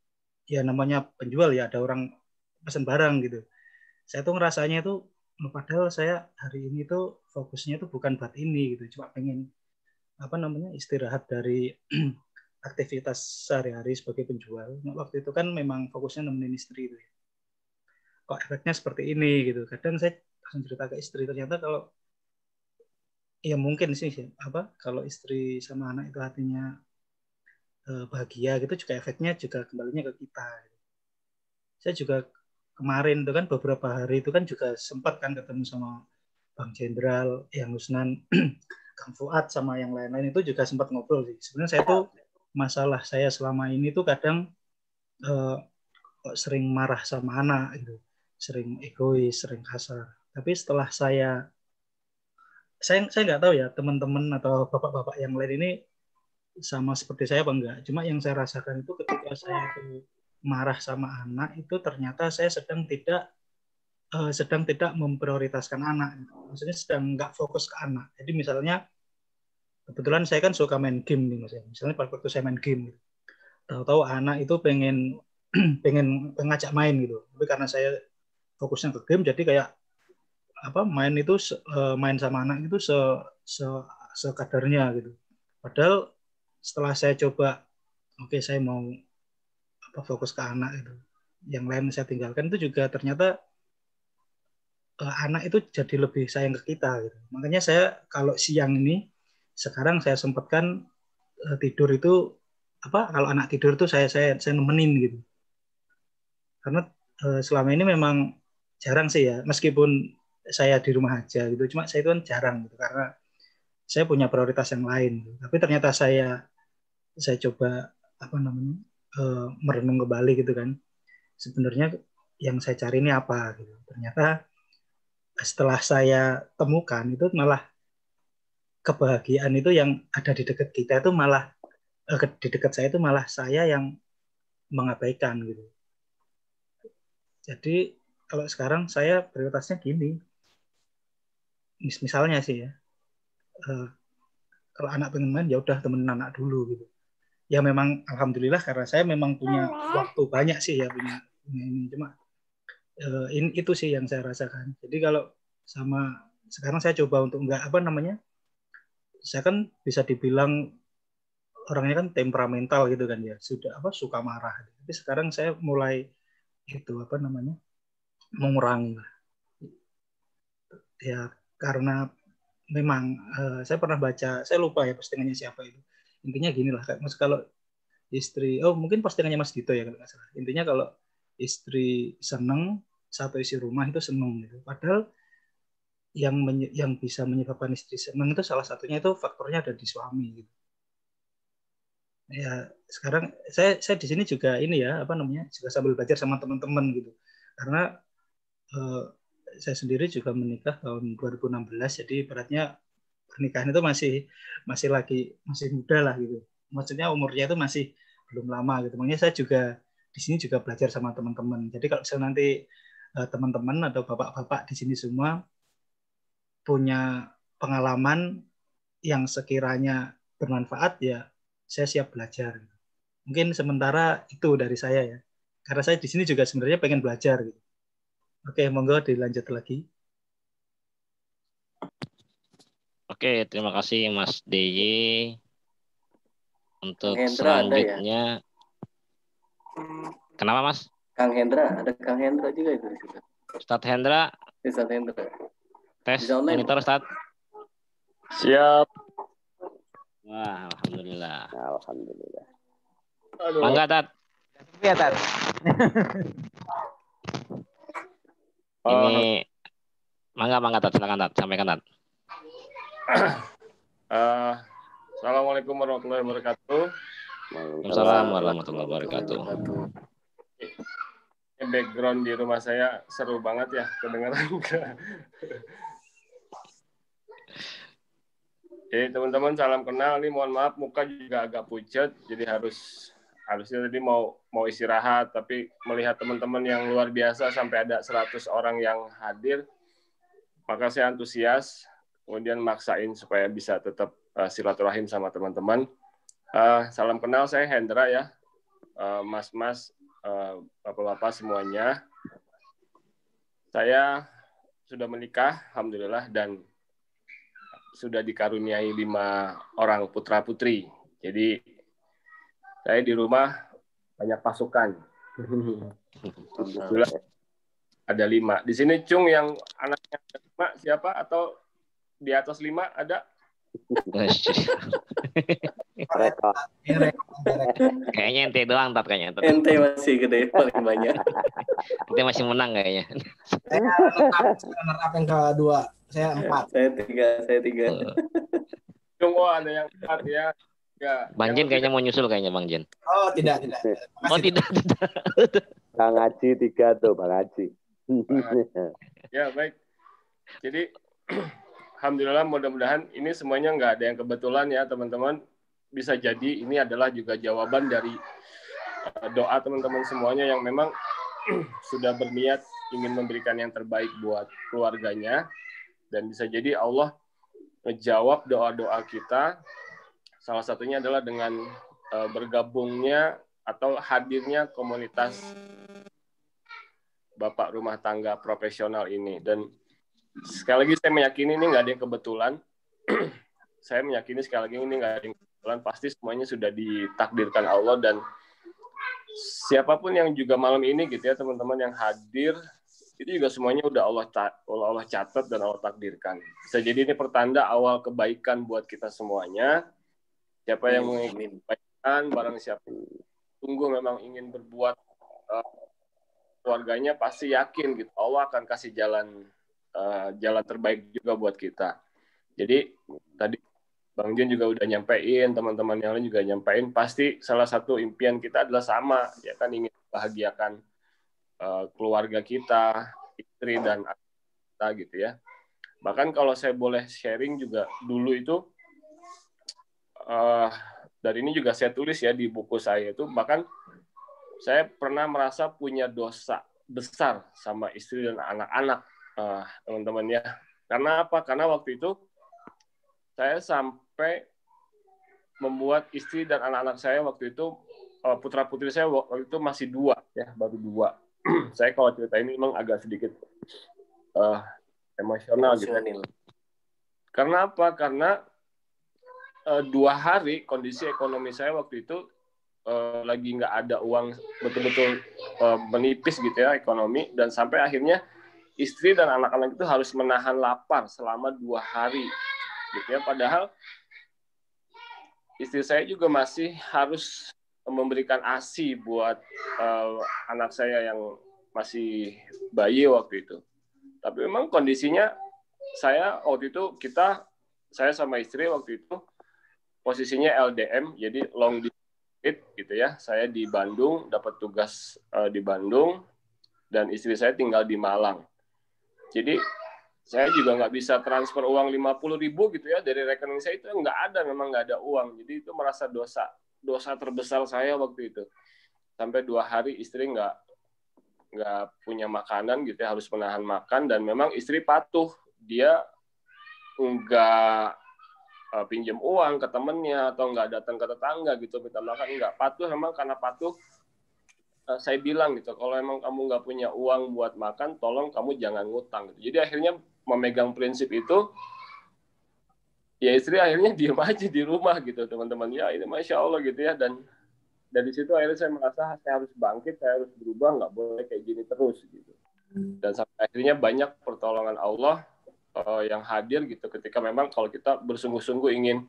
ya namanya penjual ya, ada orang pesan barang gitu. Saya tuh ngerasanya itu padahal saya hari ini tuh fokusnya tuh bukan buat ini gitu, cuma pengen apa namanya istirahat dari aktivitas sehari-hari sebagai penjual. Nah, waktu itu kan memang fokusnya nemenin istri itu ya. Kok efeknya seperti ini gitu. Kadang saya langsung cerita ke istri, ternyata kalau ya mungkin sih apa kalau istri sama anak itu hatinya bahagia gitu juga efeknya juga kembalinya ke kita. Saya juga kemarin itu kan beberapa hari itu kan juga sempat kan ketemu sama Bang Jenderal, yang Nusnan, Kang Fuad sama yang lain-lain itu juga sempat ngobrol sih. Sebenarnya saya tuh masalah saya selama ini tuh kadang sering marah sama anak gitu, sering egois, sering kasar. Tapi setelah saya nggak tahu ya teman-teman atau bapak-bapak yang lain ini sama seperti saya apa enggak. Cuma yang saya rasakan itu ketika saya itu marah sama anak itu ternyata saya sedang tidak memprioritaskan anak. Maksudnya sedang nggak fokus ke anak. Jadi misalnya kebetulan saya kan suka main game nih mas. Misalnya pada waktu saya main game, gitu. Tahu-tahu anak itu pengen ngajak main gitu. Tapi karena saya fokusnya ke game, jadi kayak apa main sama anak itu sekadarnya gitu. Padahal setelah saya coba, oke saya mau fokus ke anak itu, yang lain saya tinggalkan, itu juga ternyata anak itu jadi lebih sayang ke kita gitu. Makanya saya kalau siang ini sekarang saya sempatkan tidur itu kalau anak tidur tuh saya nemenin gitu. Karena selama ini memang jarang sih ya, meskipun saya di rumah aja gitu, cuma saya itu kan jarang gitu karena saya punya prioritas yang lain gitu. Tapi ternyata saya coba merenung kembali gitu kan, sebenarnya yang saya cari ini apa gitu. Ternyata setelah saya temukan itu malah kebahagiaan itu yang ada di dekat kita itu malah di dekat saya itu malah saya yang mengabaikan gitu. Jadi kalau sekarang saya prioritasnya gini, misalnya sih ya, kalau anak pengen main ya udah temenin anak dulu gitu. Ya memang alhamdulillah karena saya memang punya waktu banyak sih ya punya ini, cuma itu sih yang saya rasakan. Jadi kalau sama sekarang saya coba untuk saya kan bisa dibilang orangnya kan temperamental gitu kan ya, sudah suka marah. Tapi sekarang saya mulai mengurangi ya, karena memang saya pernah baca, saya lupa ya postingannya siapa itu, intinya gini lah, kalau istri, mungkin postingannya Mas Dito ya kalau nggak salah, intinya kalau istri seneng, satu isi rumah itu seneng gitu. Padahal yang bisa menyebabkan istri seneng itu salah satunya itu faktornya ada di suami gitu. Ya sekarang saya di sini juga ini ya juga sambil belajar sama teman-teman gitu, karena saya sendiri juga menikah tahun 2016, jadi beratnya pernikahan itu masih muda lah gitu, maksudnya umurnya itu masih belum lama gitu. Makanya saya juga di sini juga belajar sama teman-teman. Jadi kalau misalnya nanti teman-teman atau bapak-bapak di sini semua punya pengalaman yang sekiranya bermanfaat, ya saya siap belajar. Mungkin sementara itu dari saya ya. Karena saya di sini juga sebenarnya pengen belajar gitu. Oke, monggo dilanjut lagi. Oke, terima kasih Mas DY. Untuk Hendra selanjutnya, kenapa Mas? Kang Hendra, ada Kang Hendra juga itu. Ustadz Hendra. Ustadz Hendra. Tes monitor Ustadz. Siap. Wah, alhamdulillah. Alhamdulillah. Aduh. Mangga Tat. Iya Tat. Ini mangga Tat, silakan Tat, sampaikan Tat. Assalamualaikum warahmatullahi wabarakatuh. Waalaikumsalam warahmatullahi wabarakatuh. Background di rumah saya seru banget ya, kedengaran. Jadi teman-teman salam kenal nih, mohon maaf muka juga agak pucat, jadi harus harusnya tadi mau istirahat, tapi melihat teman-teman yang luar biasa sampai ada 100 orang yang hadir, maka saya antusias, kemudian maksain supaya bisa tetap silaturahim sama teman-teman. Salam kenal, saya Hendra ya, mas-mas, bapak-bapak semuanya. Saya sudah menikah, alhamdulillah, dan sudah dikaruniai 5 orang putra-putri. Jadi saya di rumah banyak pasukan. Alhamdulillah ada 5. Di sini Cung yang anaknya 5 siapa? Atau di atas 5 ada? Kayaknya ente doang, Tat, kayaknya. Ente masih gede, paling banyak. Ente masih menang kayaknya. Saya runner up yang kedua. Saya 4. Saya 3. Cung, ada yang 4 ya. Ya, Bang Jen kayaknya mau nyusul kayaknya Bang Jen. Oh, tidak. Oh, tidak. Bang Haji 3 tuh, Bang Haji. Ya, baik. Jadi, alhamdulillah mudah-mudahan ini semuanya nggak ada yang kebetulan ya, teman-teman. Bisa jadi ini adalah juga jawaban dari doa teman-teman semuanya yang memang sudah berniat ingin memberikan yang terbaik buat keluarganya. Dan bisa jadi Allah menjawab doa-doa kita. Salah satunya adalah dengan bergabungnya atau hadirnya komunitas Bapak Rumah Tangga Profesional ini. Dan sekali lagi saya meyakini ini nggak ada yang kebetulan. Saya meyakini sekali lagi ini nggak ada yang kebetulan. Pasti semuanya sudah ditakdirkan Allah, dan siapapun yang juga malam ini gitu ya teman-teman yang hadir, itu juga semuanya udah Allah catat dan Allah takdirkan. Bisa jadi ini pertanda awal kebaikan buat kita semuanya. Siapa yang ingin kebaikan, barang siapa sungguh memang ingin berbuat keluarganya, pasti yakin gitu Allah akan kasih jalan terbaik juga buat kita. Jadi tadi Bang Jen juga udah nyampein, teman-teman yang lain juga nyampein, pasti salah satu impian kita adalah sama, ya kan, ingin membahagiakan keluarga kita, istri dan anak kita gitu ya. Bahkan kalau saya boleh sharing juga, dulu itu dari ini juga saya tulis ya di buku saya itu, bahkan saya pernah merasa punya dosa besar sama istri dan anak-anak, teman-teman ya. Karena apa? Karena waktu itu saya sampai membuat istri dan anak-anak saya waktu itu, putra-putri saya waktu itu masih 2 ya, baru 2. Saya kalau cerita ini memang agak sedikit emosional gitu. Karena apa? Karena 2 hari kondisi ekonomi saya waktu itu lagi nggak ada uang, betul-betul menipis gitu ya ekonomi, dan sampai akhirnya istri dan anak-anak itu harus menahan lapar selama 2 hari gitu ya. Padahal istri saya juga masih harus memberikan ASI buat anak saya yang masih bayi waktu itu. Tapi memang kondisinya saya waktu itu saya sama istri waktu itu posisinya LDM, jadi long distance gitu ya. Saya di Bandung, dapat tugas di Bandung, dan istri saya tinggal di Malang. Jadi saya juga nggak bisa transfer uang 50.000 gitu ya dari rekening saya, itu nggak ada, memang nggak ada uang. Jadi itu merasa dosa terbesar saya waktu itu. Sampai 2 hari istri nggak punya makanan gitu ya, harus menahan makan, dan memang istri patuh, dia nggak pinjam uang ke temennya atau nggak datang ke tetangga gitu minta makan, nggak. Patuh memang, karena patuh saya bilang gitu, kalau emang kamu nggak punya uang buat makan, tolong kamu jangan ngutang gitu. Jadi akhirnya memegang prinsip itu, ya istri akhirnya diem aja di rumah gitu teman-teman ya. Ini Masya Allah gitu ya. Dan dari situ akhirnya saya merasa saya harus bangkit, saya harus berubah, nggak boleh kayak gini terus gitu. Dan sampai akhirnya banyak pertolongan Allah yang hadir gitu, ketika memang kalau kita bersungguh-sungguh ingin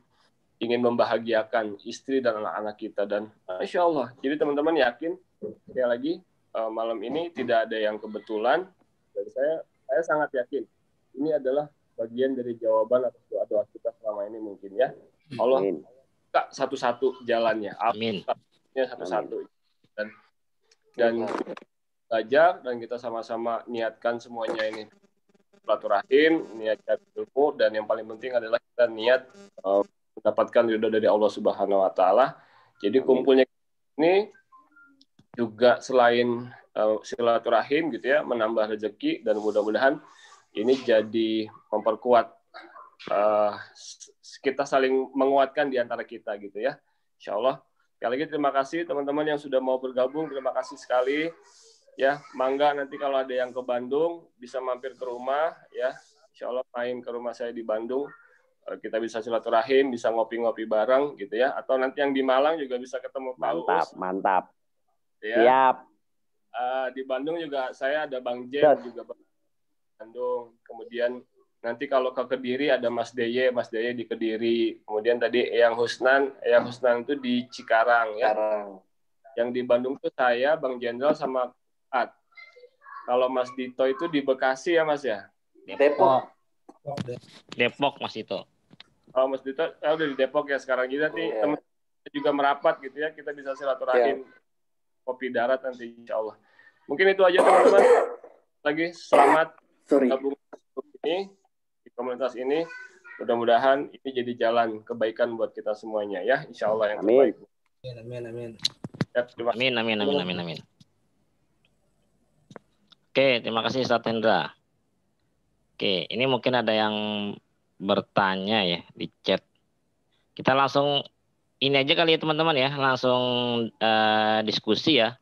membahagiakan istri dan anak-anak kita. Dan Masya Allah, jadi teman-teman yakin sekali lagi malam ini tidak ada yang kebetulan, dan saya sangat yakin ini adalah bagian dari jawaban atas doa-doa kita selama ini mungkin ya. Allah buka satu-satu jalannya, Amin. Satu-satu, dan belajar, dan kita sama-sama niatkan semuanya ini silaturahim, niat ilmu, dan yang paling penting adalah kita niat mendapatkan ridho dari Allah Subhanahu wa taala. Jadi kumpulnya ini juga selain silaturahim gitu ya, menambah rezeki, dan mudah-mudahan ini jadi memperkuat, kita saling menguatkan di antara kita gitu ya, insya Allah. Sekali lagi terima kasih teman-teman yang sudah mau bergabung, terima kasih sekali ya. Mangga nanti kalau ada yang ke Bandung bisa mampir ke rumah ya, insya Allah main ke rumah saya di Bandung, kita bisa silaturahim, bisa ngopi-ngopi bareng gitu ya, atau nanti yang di Malang juga bisa ketemu Pak Uus. Mantap Ya. Siap. Di Bandung juga saya ada Bang Jen juga Bandung, kemudian nanti kalau ke Kediri ada Mas Deye di Kediri. Kemudian tadi Eyang Husnan itu di Cikarang ya. Yang di Bandung tuh saya, Bang Jenderal sama At. Kalau Mas Dito itu di Bekasi ya Mas ya? Depok Mas Dito. Oh Mas Dito udah di Depok ya sekarang. Jadi nanti teman juga merapat gitu ya, kita bisa silaturahim kopi darat nanti insya Allah. Mungkin itu aja teman-teman. Lagi selamat gabung ini di komunitas ini, mudah-mudahan ini jadi jalan kebaikan buat kita semuanya ya, insya Allah yang terbaik. Amin. Ya, Amin. Oke, terima kasih Ustaz Hendra. Oke, ini mungkin ada yang bertanya ya di chat. Kita langsung ini aja kali ya teman-teman ya, langsung diskusi ya.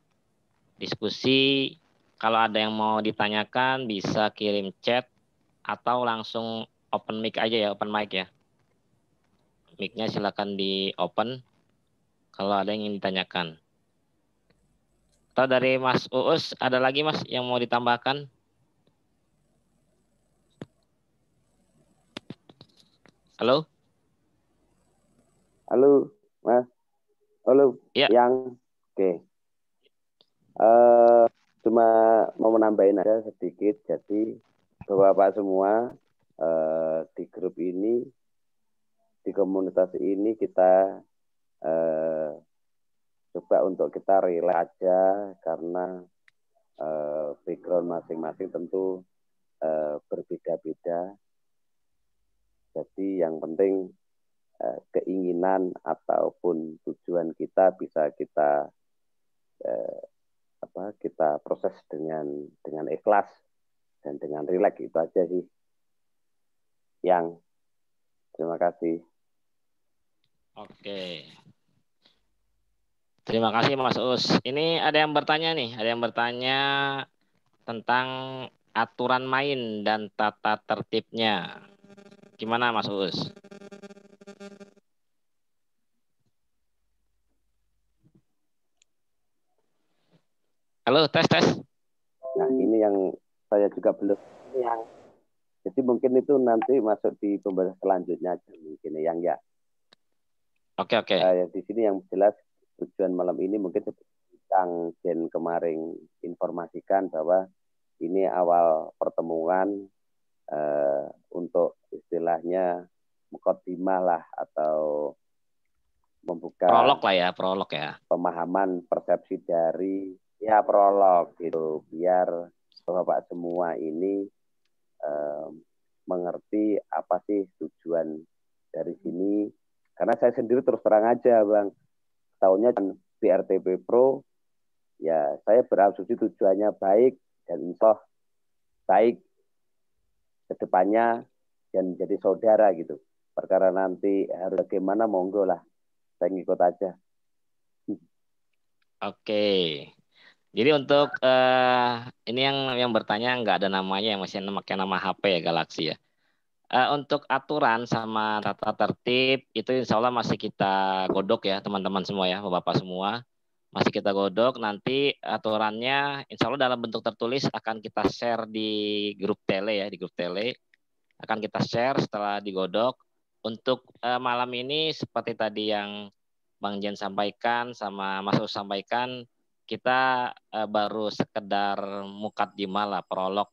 Diskusi, kalau ada yang mau ditanyakan bisa kirim chat atau langsung open mic aja ya, open mic ya. Mic-nya silakan di open kalau ada yang ingin ditanyakan. Atau dari Mas Uus, ada lagi Mas yang mau ditambahkan? Halo? Halo, Mas. Halo, ya. Yang. Oke. Cuma mau menambahin aja sedikit. Jadi, Bapak-bapak semua di grup ini, di komunitas ini kita coba untuk kita relax aja, karena background masing-masing tentu berbeda-beda. Jadi yang penting keinginan ataupun tujuan kita bisa kita kita proses dengan ikhlas dan dengan rileks, itu aja sih. Yang terima kasih. Oke. Terima kasih Mas Us. Ini ada yang bertanya nih, tentang aturan main dan tata tertibnya. Gimana Mas Us? Halo, tes. Nah, ini yang saya juga belum jadi mungkin itu nanti masuk di pembahasan selanjutnya aja mungkin yang ya. Oke. Di sini yang jelas tujuan malam ini mungkin Kang Jen kemarin informasikan bahwa ini awal pertemuan untuk istilahnya mukadimah lah, atau membuka prolog ya. Pemahaman persepsi dari prolog gitu, biar Bapak semua ini mengerti apa sih tujuan dari sini. Karena saya sendiri terus terang aja Bang, tahunnya BRTP Pro ya, saya berasumsi tujuannya baik dan insya Allah baik kedepannya dan jadi saudara gitu. Perkara nanti harus bagaimana, monggo lah, saya ngikut aja. Oke. Jadi untuk ini yang bertanya nggak ada namanya, yang masih pakai nama HP ya, Galaxy ya. Untuk aturan sama tata tertib itu insya Allah masih kita godok ya teman-teman semua ya, Bapak semua. Masih kita godok, nanti aturannya insya Allah dalam bentuk tertulis akan kita share di grup tele ya, di grup tele. Akan kita share setelah digodok. Untuk malam ini seperti tadi yang Bang Jen sampaikan sama Mas Us sampaikan, kita baru sekedar mukadimah lah, prolog,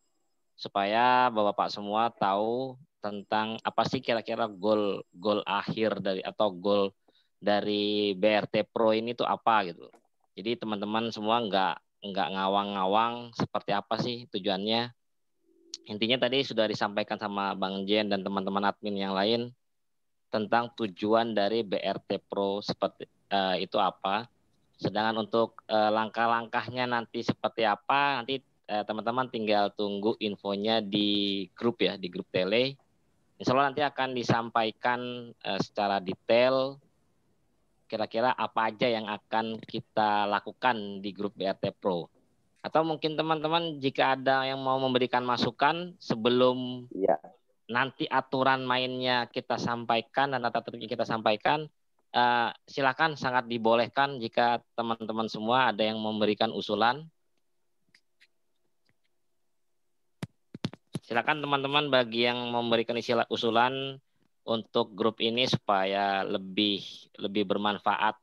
supaya Bapak semua tahu tentang apa sih kira-kira goal akhir dari atau goal dari BRT Pro ini tuh apa gitu. Jadi teman-teman semua nggak ngawang-ngawang seperti apa sih tujuannya. Intinya tadi sudah disampaikan sama Bang Jen dan teman-teman admin yang lain tentang tujuan dari BRT Pro seperti itu apa. Sedangkan untuk langkah-langkahnya nanti seperti apa, nanti teman-teman tinggal tunggu infonya di grup ya, di grup tele. Insya Allah nanti akan disampaikan secara detail kira-kira apa aja yang akan kita lakukan di grup BRT Pro. Atau mungkin teman-teman jika ada yang mau memberikan masukan sebelum nanti aturan mainnya kita sampaikan dan tata tertib kita sampaikan, silakan, sangat dibolehkan jika teman-teman semua ada yang memberikan usulan. Silakan teman-teman bagi yang memberikan usulan untuk grup ini supaya lebih bermanfaat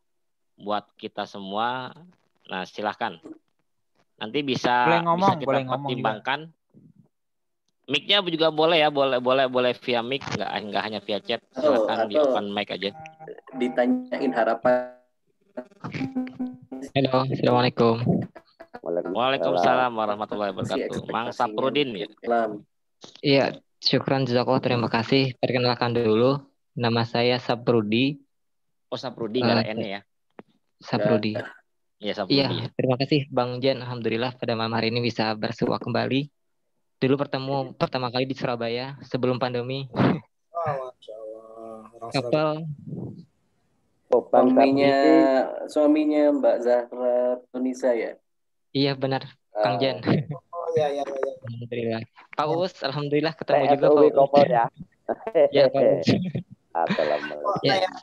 buat kita semua. Nah, silakan. Nanti bisa kita pertimbangkan. Mic-nya juga boleh ya, boleh via mic, nggak hanya via chat. Silakan di open mic aja. Ditanyain harapan. Halo, assalamualaikum. Waalaikumsalam warahmatullahi wabarakatuh. Mang Saprudin ya. Iya, syukran jazakallah, terima kasih. Perkenalkan dulu, nama saya Saprudi. Oh, Saprudi, nggak ada N ya? Saprudi. Iya, Saprudi. Iya, terima kasih Bang Jen. Alhamdulillah pada malam hari ini bisa bersua kembali. Dulu pertama kali di Surabaya sebelum pandemi. Oh, Masya Allah. Kapal. Suaminya Mbak Zahra Tunisa ya? Iya benar, Kang Jen. Oh iya. Alhamdulillah. Pak Uus, alhamdulillah ketemu juga Pak Uus. Ya, Pak Uus.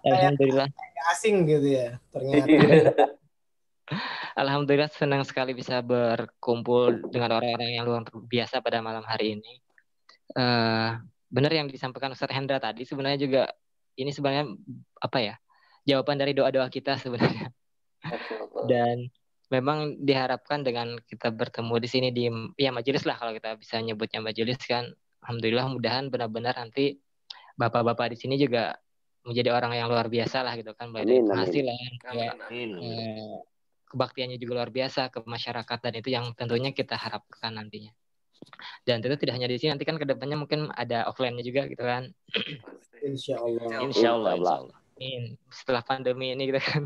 Alhamdulillah. Asing gitu ya, ternyata. Alhamdulillah senang sekali bisa berkumpul dengan orang-orang yang luar biasa pada malam hari ini. Benar yang disampaikan Ustadz Hendra tadi, sebenarnya juga ini sebenarnya apa ya, jawaban dari doa-doa kita sebenarnya. Dan memang diharapkan dengan kita bertemu di sini di majelis lah, kalau kita bisa nyebutnya majelis kan. Alhamdulillah, mudahan benar-benar nanti bapak-bapak di sini juga menjadi orang yang luar biasa lah gitu kan, baik dari penghasilan, kebaktiannya juga luar biasa ke masyarakat, dan itu yang tentunya kita harapkan nantinya. Dan itu tidak hanya di sini, nanti kan kedepannya mungkin ada offline-nya juga gitu kan. Insya Allah. Setelah pandemi ini gitu kan.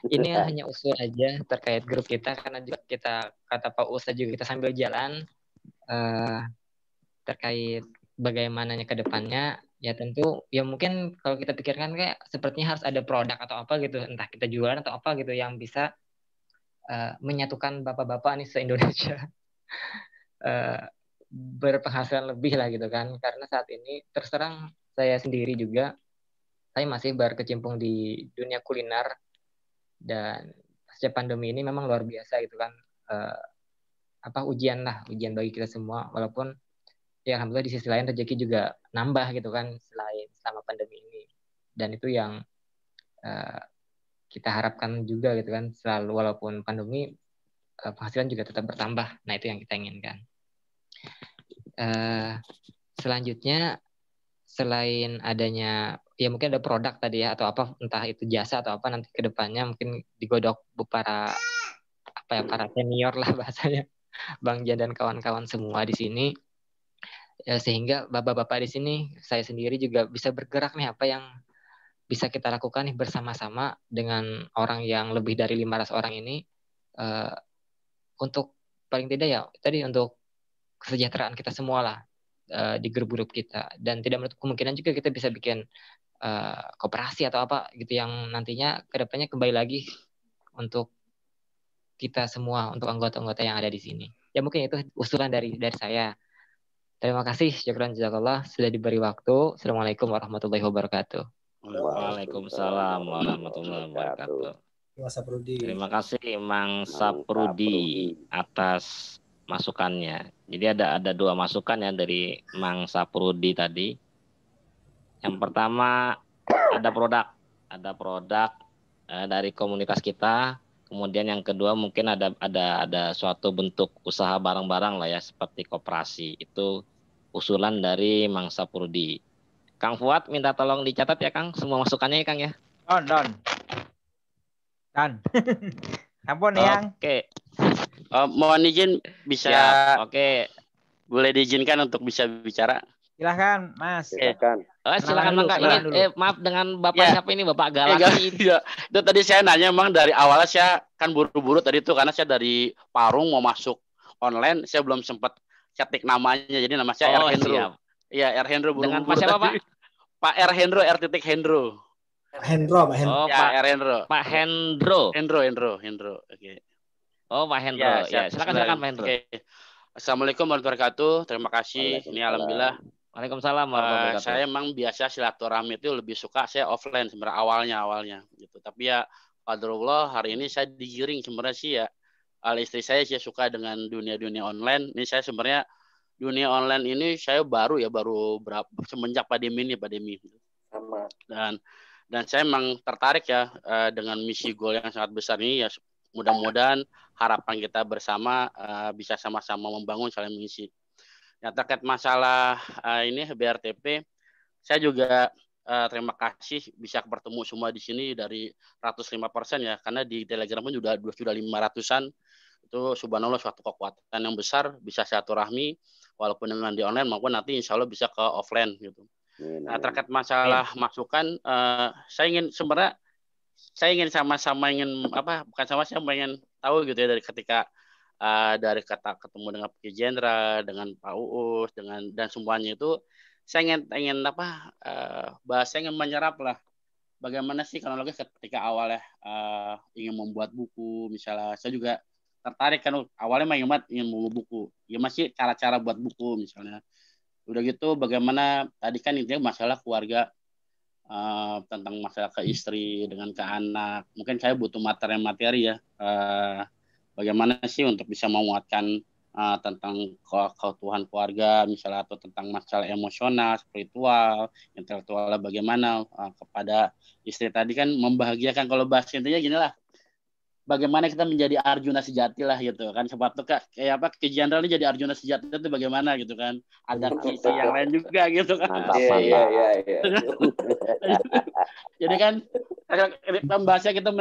Ini hanya usul aja terkait grup kita, karena juga kita, kata Pak Ustaz juga, kita sambil jalan terkait bagaimananya ke depannya. Ya tentu ya mungkin kalau kita pikirkan kayak sepertinya harus ada produk atau apa gitu, entah kita jualan atau apa gitu yang bisa menyatukan bapak-bapak nih se-Indonesia berpenghasilan lebih lah gitu kan. Karena saat ini terus terang saya sendiri juga, saya masih berkecimpung di dunia kuliner, dan pasca pandemi ini memang luar biasa gitu kan, ujian bagi kita semua. Walaupun ya alhamdulillah di sisi lain rezeki juga nambah gitu kan selain selama pandemi ini, dan itu yang kita harapkan juga gitu kan, selalu walaupun pandemi penghasilan juga tetap bertambah. Nah itu yang kita inginkan. Selanjutnya, selain adanya ya mungkin ada produk tadi ya, atau apa, entah itu jasa atau apa, nanti ke depannya mungkin digodok para senior lah bahasanya, Bang Jan dan kawan-kawan semua di sini, sehingga bapak-bapak di sini, saya sendiri juga bisa bergerak nih, apa yang bisa kita lakukan nih bersama-sama dengan orang yang lebih dari 500 orang ini, untuk paling tidak ya tadi untuk kesejahteraan kita semua lah di grup-grup kita. Dan tidak menutup kemungkinan juga kita bisa bikin koperasi atau apa gitu yang nantinya kedepannya kembali lagi untuk kita semua, untuk anggota-anggota yang ada di sini. Ya mungkin itu usulan dari saya. Terima kasih, syukran jazakallah sudah diberi waktu. Assalamualaikum warahmatullahi wabarakatuh. Waalaikumsalam warahmatullahi wabarakatuh. Terima kasih Mang Saprudi atas masukannya. Jadi ada 2 masukan ya dari Mang Saprudi tadi. Yang pertama ada produk dari komunitas kita. Kemudian yang kedua mungkin ada suatu bentuk usaha bareng-bareng lah ya, seperti koperasi. Itu usulan dari Mang Saprudi. Kang Fuad minta tolong dicatat ya Kang, semua masukannya ya Kang ya. Don. Ampun yang. Oke. Mohon izin bisa. Siap. Oke. Boleh diizinkan untuk bisa bicara? Silahkan, Mas. Silakan. Silakan dulu, Mangga. kenalan Ini dulu. maaf dengan Bapak Ya. siapa ini? Bapak Galaksi. Iya, itu tadi saya nanya emang dari awalnya saya kan buru-buru tadi tuh karena saya dari Parung mau masuk online, saya belum sempat ketik namanya. Jadi nama saya Oh, Hendro. siap. Iya, Hendro Dengan buru-buru Pak siapa, tadi. Pak? Pak Hendro, Hendro. Hendro, Pak Hendro. Oh, Ya, Hendro. Pak Hendro. Hendro. Oke. Oh, Pak Hendro. Ya, silakan Pak Hendro. Oke. Assalamualaikum warahmatullahi wabarakatuh. Terima kasih. Ini alhamdulillah. Waalaikumsalam warahmatullahi wabarakatuh. Saya emang biasa silaturahmi itu lebih suka saya offline sebenarnya awalnya gitu. Tapi ya qadarullah hari ini saya digiring sebenarnya sih ya. Istri saya sih suka dengan dunia online. Ini saya sebenarnya dunia online ini saya baru berapa semenjak pandemi. Sama. Dan saya emang tertarik ya dengan misi goal yang sangat besar ini ya. Mudah-mudahan harapan kita bersama bisa sama-sama membangun saling mengisi. Yang terkait masalah ini BRTP, saya juga terima kasih bisa bertemu semua di sini dari 105% ya, karena di Telegram pun sudah 500-an. Itu subhanallah suatu kekuatan yang besar, bisa silaturahmi walaupun dengan di online maupun nanti insya Allah bisa ke offline gitu. Nah, terkait masalah masukan, saya ingin sama-sama ingin tahu gitu ya dari ketika dari kata ketemu dengan Pak Jenderal, dengan Pak Uus, dan semuanya itu saya ingin bahasa ingin menyerap lah bagaimana sih kronologi ketika awalnya ingin membuat buku misalnya. Saya juga tertarik kan awalnya ingin membuat buku. Ya masih cara-cara buat buku misalnya. Udah gitu bagaimana tadi kan intinya masalah keluarga, tentang masalah ke istri dengan ke anak. Mungkin saya butuh materi ya. Bagaimana sih untuk bisa menguatkan tentang keutuhan keluarga misalnya atau tentang masalah emosional, spiritual, intelektual bagaimana kepada istri tadi kan membahagiakan. Kalau bahas intinya gini lah, bagaimana kita menjadi Arjuna sejati lah gitu kan. Sebab tuh kayak apa Ki Jenderal ini jadi Arjuna sejati itu bagaimana gitu kan. Ada kisah yang lain juga gitu kan. Iya. Jadi kan pembahasannya kita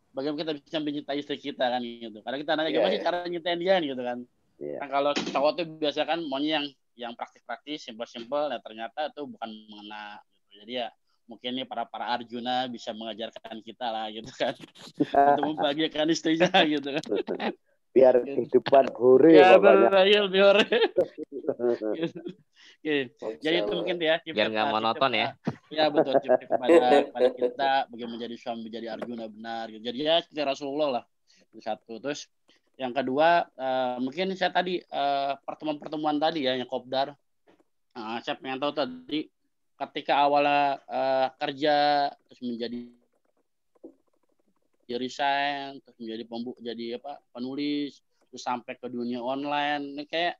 bagaimana kita bisa mencintai istri kita kan gitu. Karena kita nanya gimana sih cara nyintain dia gitu kan. Kan kalau cowok tuh biasa kan maunya yang praktis-praktis, simpel-simpel, nah ternyata itu bukan mengena gitu. Jadi ya mungkin nih para Arjuna bisa mengajarkan kita lah gitu kan. Untuk membahagiakan istrinya gitu kan. Biar kehidupan hore biar Oke. Jadi itu mungkin ya biar nggak monoton ya. Ya betul, tips kepada kita bagaimana menjadi suami, menjadi Arjuna benar gitu. Jadi ya seperti Rasulullah lah. Itu satu. Terus yang kedua mungkin saya tadi pertemuan tadi ya yang kopdar. Saya pengen tahu tadi ketika awalnya kerja terus menjadi resign terus menjadi penulis terus sampai ke dunia online. Ini kayak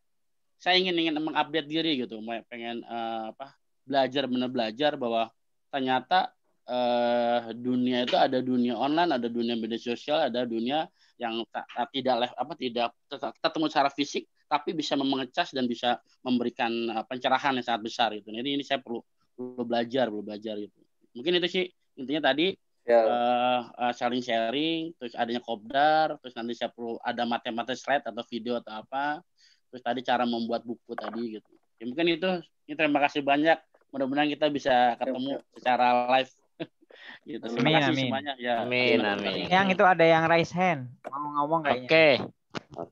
saya ingin mengupdate diri gitu, pengen belajar bahwa ternyata dunia itu ada dunia online, ada dunia media sosial, ada dunia yang tidak ketemu secara fisik tapi bisa mengecas dan bisa memberikan pencerahan yang sangat besar gitu. Jadi ini saya perlu belajar gitu. Mungkin itu sih intinya tadi. Sharing terus adanya kopdar, terus nanti saya perlu ada materi slide atau video atau apa, terus tadi cara membuat buku tadi gitu ya. Mungkin itu terima kasih banyak, mudah-mudahan kita bisa ketemu secara live gitu. Terima kasih semuanya ya. Amin. Yang itu ada yang raise hand mau ngomong kayaknya. Oke.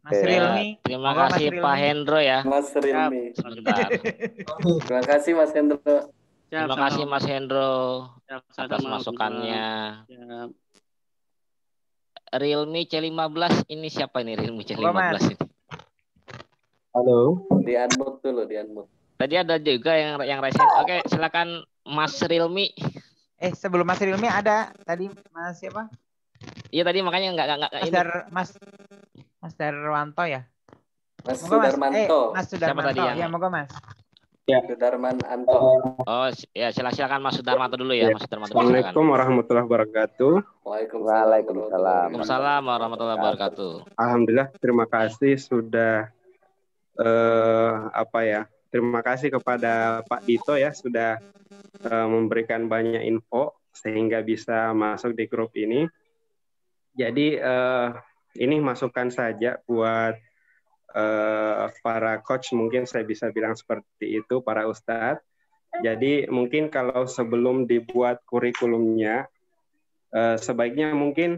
Mas Rilmi. Terima kasih Pak Hendro ya. Mas Rilmi. Sebentar. Terima kasih Mas Hendro. Terima kasih Mas Hendro atas masukannya. Realme C15 ini siapa ini Realme C15 ini? Halo. Di unmute dulu, di unmute. Tadi ada juga yang raise hand. Oke, silakan Mas Realme. Sebelum Mas Rilmi ada tadi Mas siapa? Iya tadi makanya enggak ini. Mas Darwanto ya? Mas Sudarmanto. Mas Sudarmanto. Ya, moga Mas. Ya. Sudarman Anto. Oh ya, silakan Mas Sudarmanto dulu ya, Mas Sudarmanto. Assalamualaikum warahmatullahi wabarakatuh. Waalaikumsalam warahmatullahi wabarakatuh. Alhamdulillah, terima kasih sudah terima kasih kepada Pak Dito ya sudah memberikan banyak info sehingga bisa masuk di grup ini. Jadi ini masukan saja buat para coach, mungkin saya bisa bilang seperti itu, para ustadz. Jadi mungkin kalau sebelum dibuat kurikulumnya, sebaiknya mungkin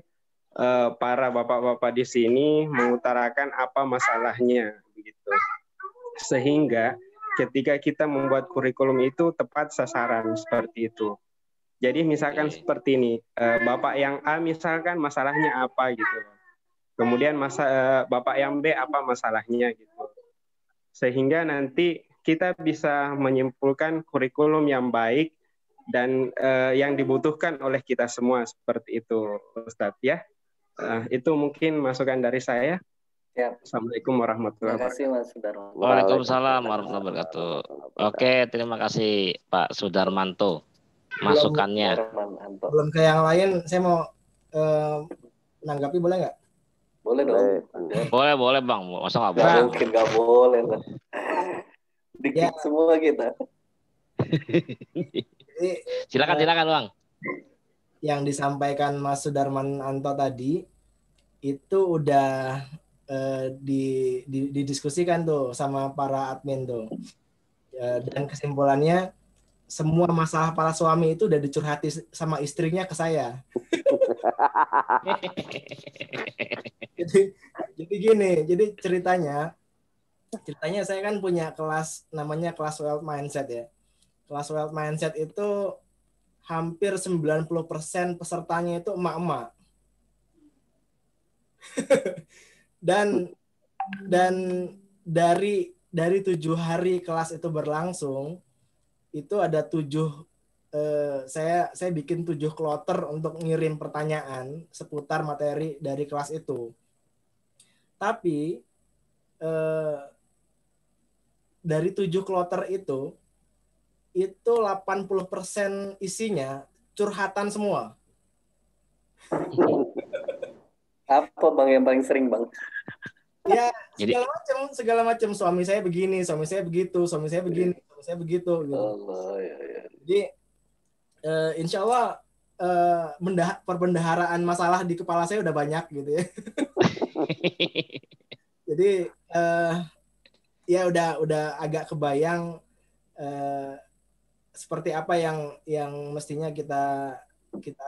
para bapak-bapak di sini mengutarakan apa masalahnya, begitu. Sehingga ketika kita membuat kurikulum itu tepat sasaran seperti itu. Jadi misalkan seperti ini, bapak yang A misalkan masalahnya apa gitu. Kemudian bapak yang B apa masalahnya gitu. Sehingga nanti kita bisa menyimpulkan kurikulum yang baik dan yang dibutuhkan oleh kita semua seperti itu, Ustadz ya. Itu mungkin masukan dari saya. Ya. Assalamualaikum warahmatullahi Terima kasih wabarakatuh. Mas Sudarmanto. Waalaikumsalam warahmatullahi wabarakatuh. Oke, terima kasih Pak Sudarmanto masukannya. Belum ke yang lain, saya mau menanggapi, boleh nggak? Boleh dong. Boleh Bang. Masa nggak boleh? boleh? Mungkin nggak boleh. Dikit semua kita. Jadi, silakan Bang. Yang disampaikan Mas Sudarmanto tadi itu udah didiskusikan tuh sama para admin tuh. Dan kesimpulannya semua masalah para suami itu udah dicurhati sama istrinya ke saya. jadi gini, jadi ceritanya saya kan punya kelas namanya kelas Wealth Mindset ya. Kelas Wealth Mindset itu hampir 90% pesertanya itu emak-emak. dan dari 7 hari kelas itu berlangsung, itu ada 7 saya bikin 7 kloter untuk ngirim pertanyaan seputar materi dari kelas itu. Tapi dari 7 kloter itu 80% isinya curhatan semua. Apa Bang yang paling sering Bang? Ya, segala macam. Suami saya begini, suami saya begitu, suami saya begini, suami saya begitu. Gitu. Allah, ya. Jadi, insya Allah perbendaharaan masalah di kepala saya udah banyak gitu ya. Jadi, ya udah agak kebayang seperti apa yang mestinya kita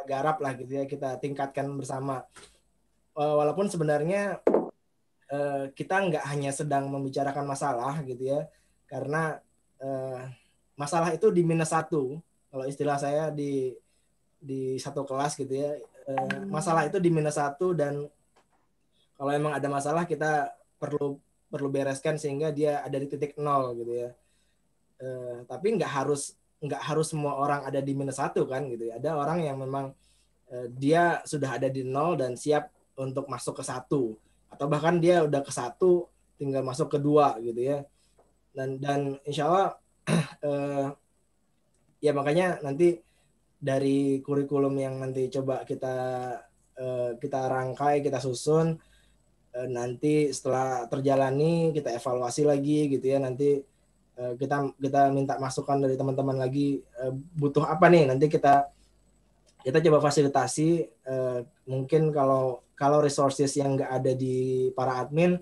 garap lah gitu ya, kita tingkatkan bersama. Walaupun sebenarnya kita nggak hanya sedang membicarakan masalah gitu ya, karena masalah itu di -1 kalau istilah saya di satu kelas gitu ya, masalah itu di -1 dan kalau emang ada masalah kita perlu bereskan sehingga dia ada di titik 0 gitu ya. Tapi nggak harus semua orang ada di -1 kan gitu ya. Ada orang yang memang dia sudah ada di 0 dan siap untuk masuk ke 1, atau bahkan dia udah ke 1 tinggal masuk ke 2 gitu ya. Dan insya Allah ya makanya nanti dari kurikulum yang nanti coba kita rangkai, kita susun, nanti setelah terjalani kita evaluasi lagi gitu ya. Nanti kita minta masukan dari teman-teman lagi, butuh apa nih, nanti kita coba fasilitasi. Mungkin kalau resources yang nggak ada di para admin,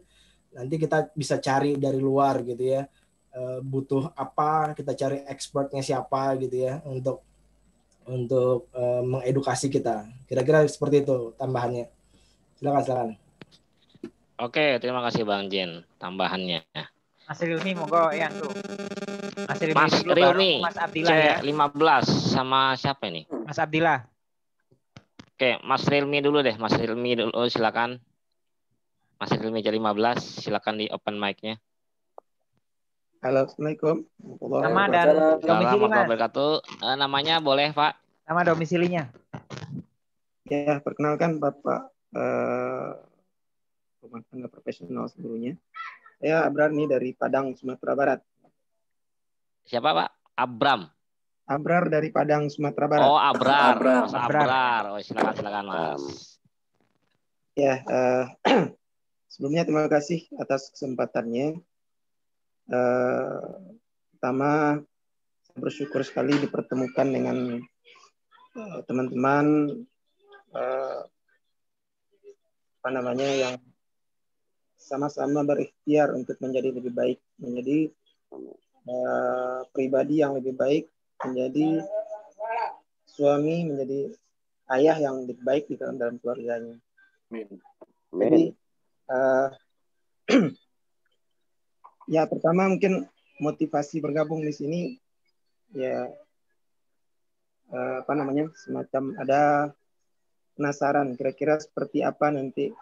nanti kita bisa cari dari luar gitu ya. Butuh apa, kita cari expertnya siapa gitu ya untuk mengedukasi kita. Kira-kira seperti itu tambahannya. Silakan. Oke, terima kasih Bang Jen tambahannya. Mas Rilmi monggo ya tuh. Mas Rilmi, Mas Abdillah ya. 15 sama siapa ini? Mas Abdillah. Oke, Mas Rilmi dulu deh. Mas Rilmi dulu, silakan. Mas Rilmi jadi 15, silakan di open mic-nya. Halo, Assalamualaikum. Nama dan domisili Mas. Namanya boleh Pak? Nama domisilinya. Ya, perkenalkan Bapak rumah tangga profesional sebelumnya. Saya Abrar nih dari Padang, Sumatera Barat. Siapa Pak? Abrar dari Padang, Sumatera Barat. Oh, Abrar. Oh, silakan Mas. Ya, sebelumnya terima kasih atas kesempatannya. Pertama, saya bersyukur sekali dipertemukan dengan teman-teman yang sama-sama berikhtiar untuk menjadi lebih baik, menjadi pribadi yang lebih baik, menjadi suami, menjadi ayah yang lebih baik di dalam keluarganya. Jadi ya pertama mungkin motivasi bergabung di sini ya semacam ada penasaran kira-kira seperti apa nanti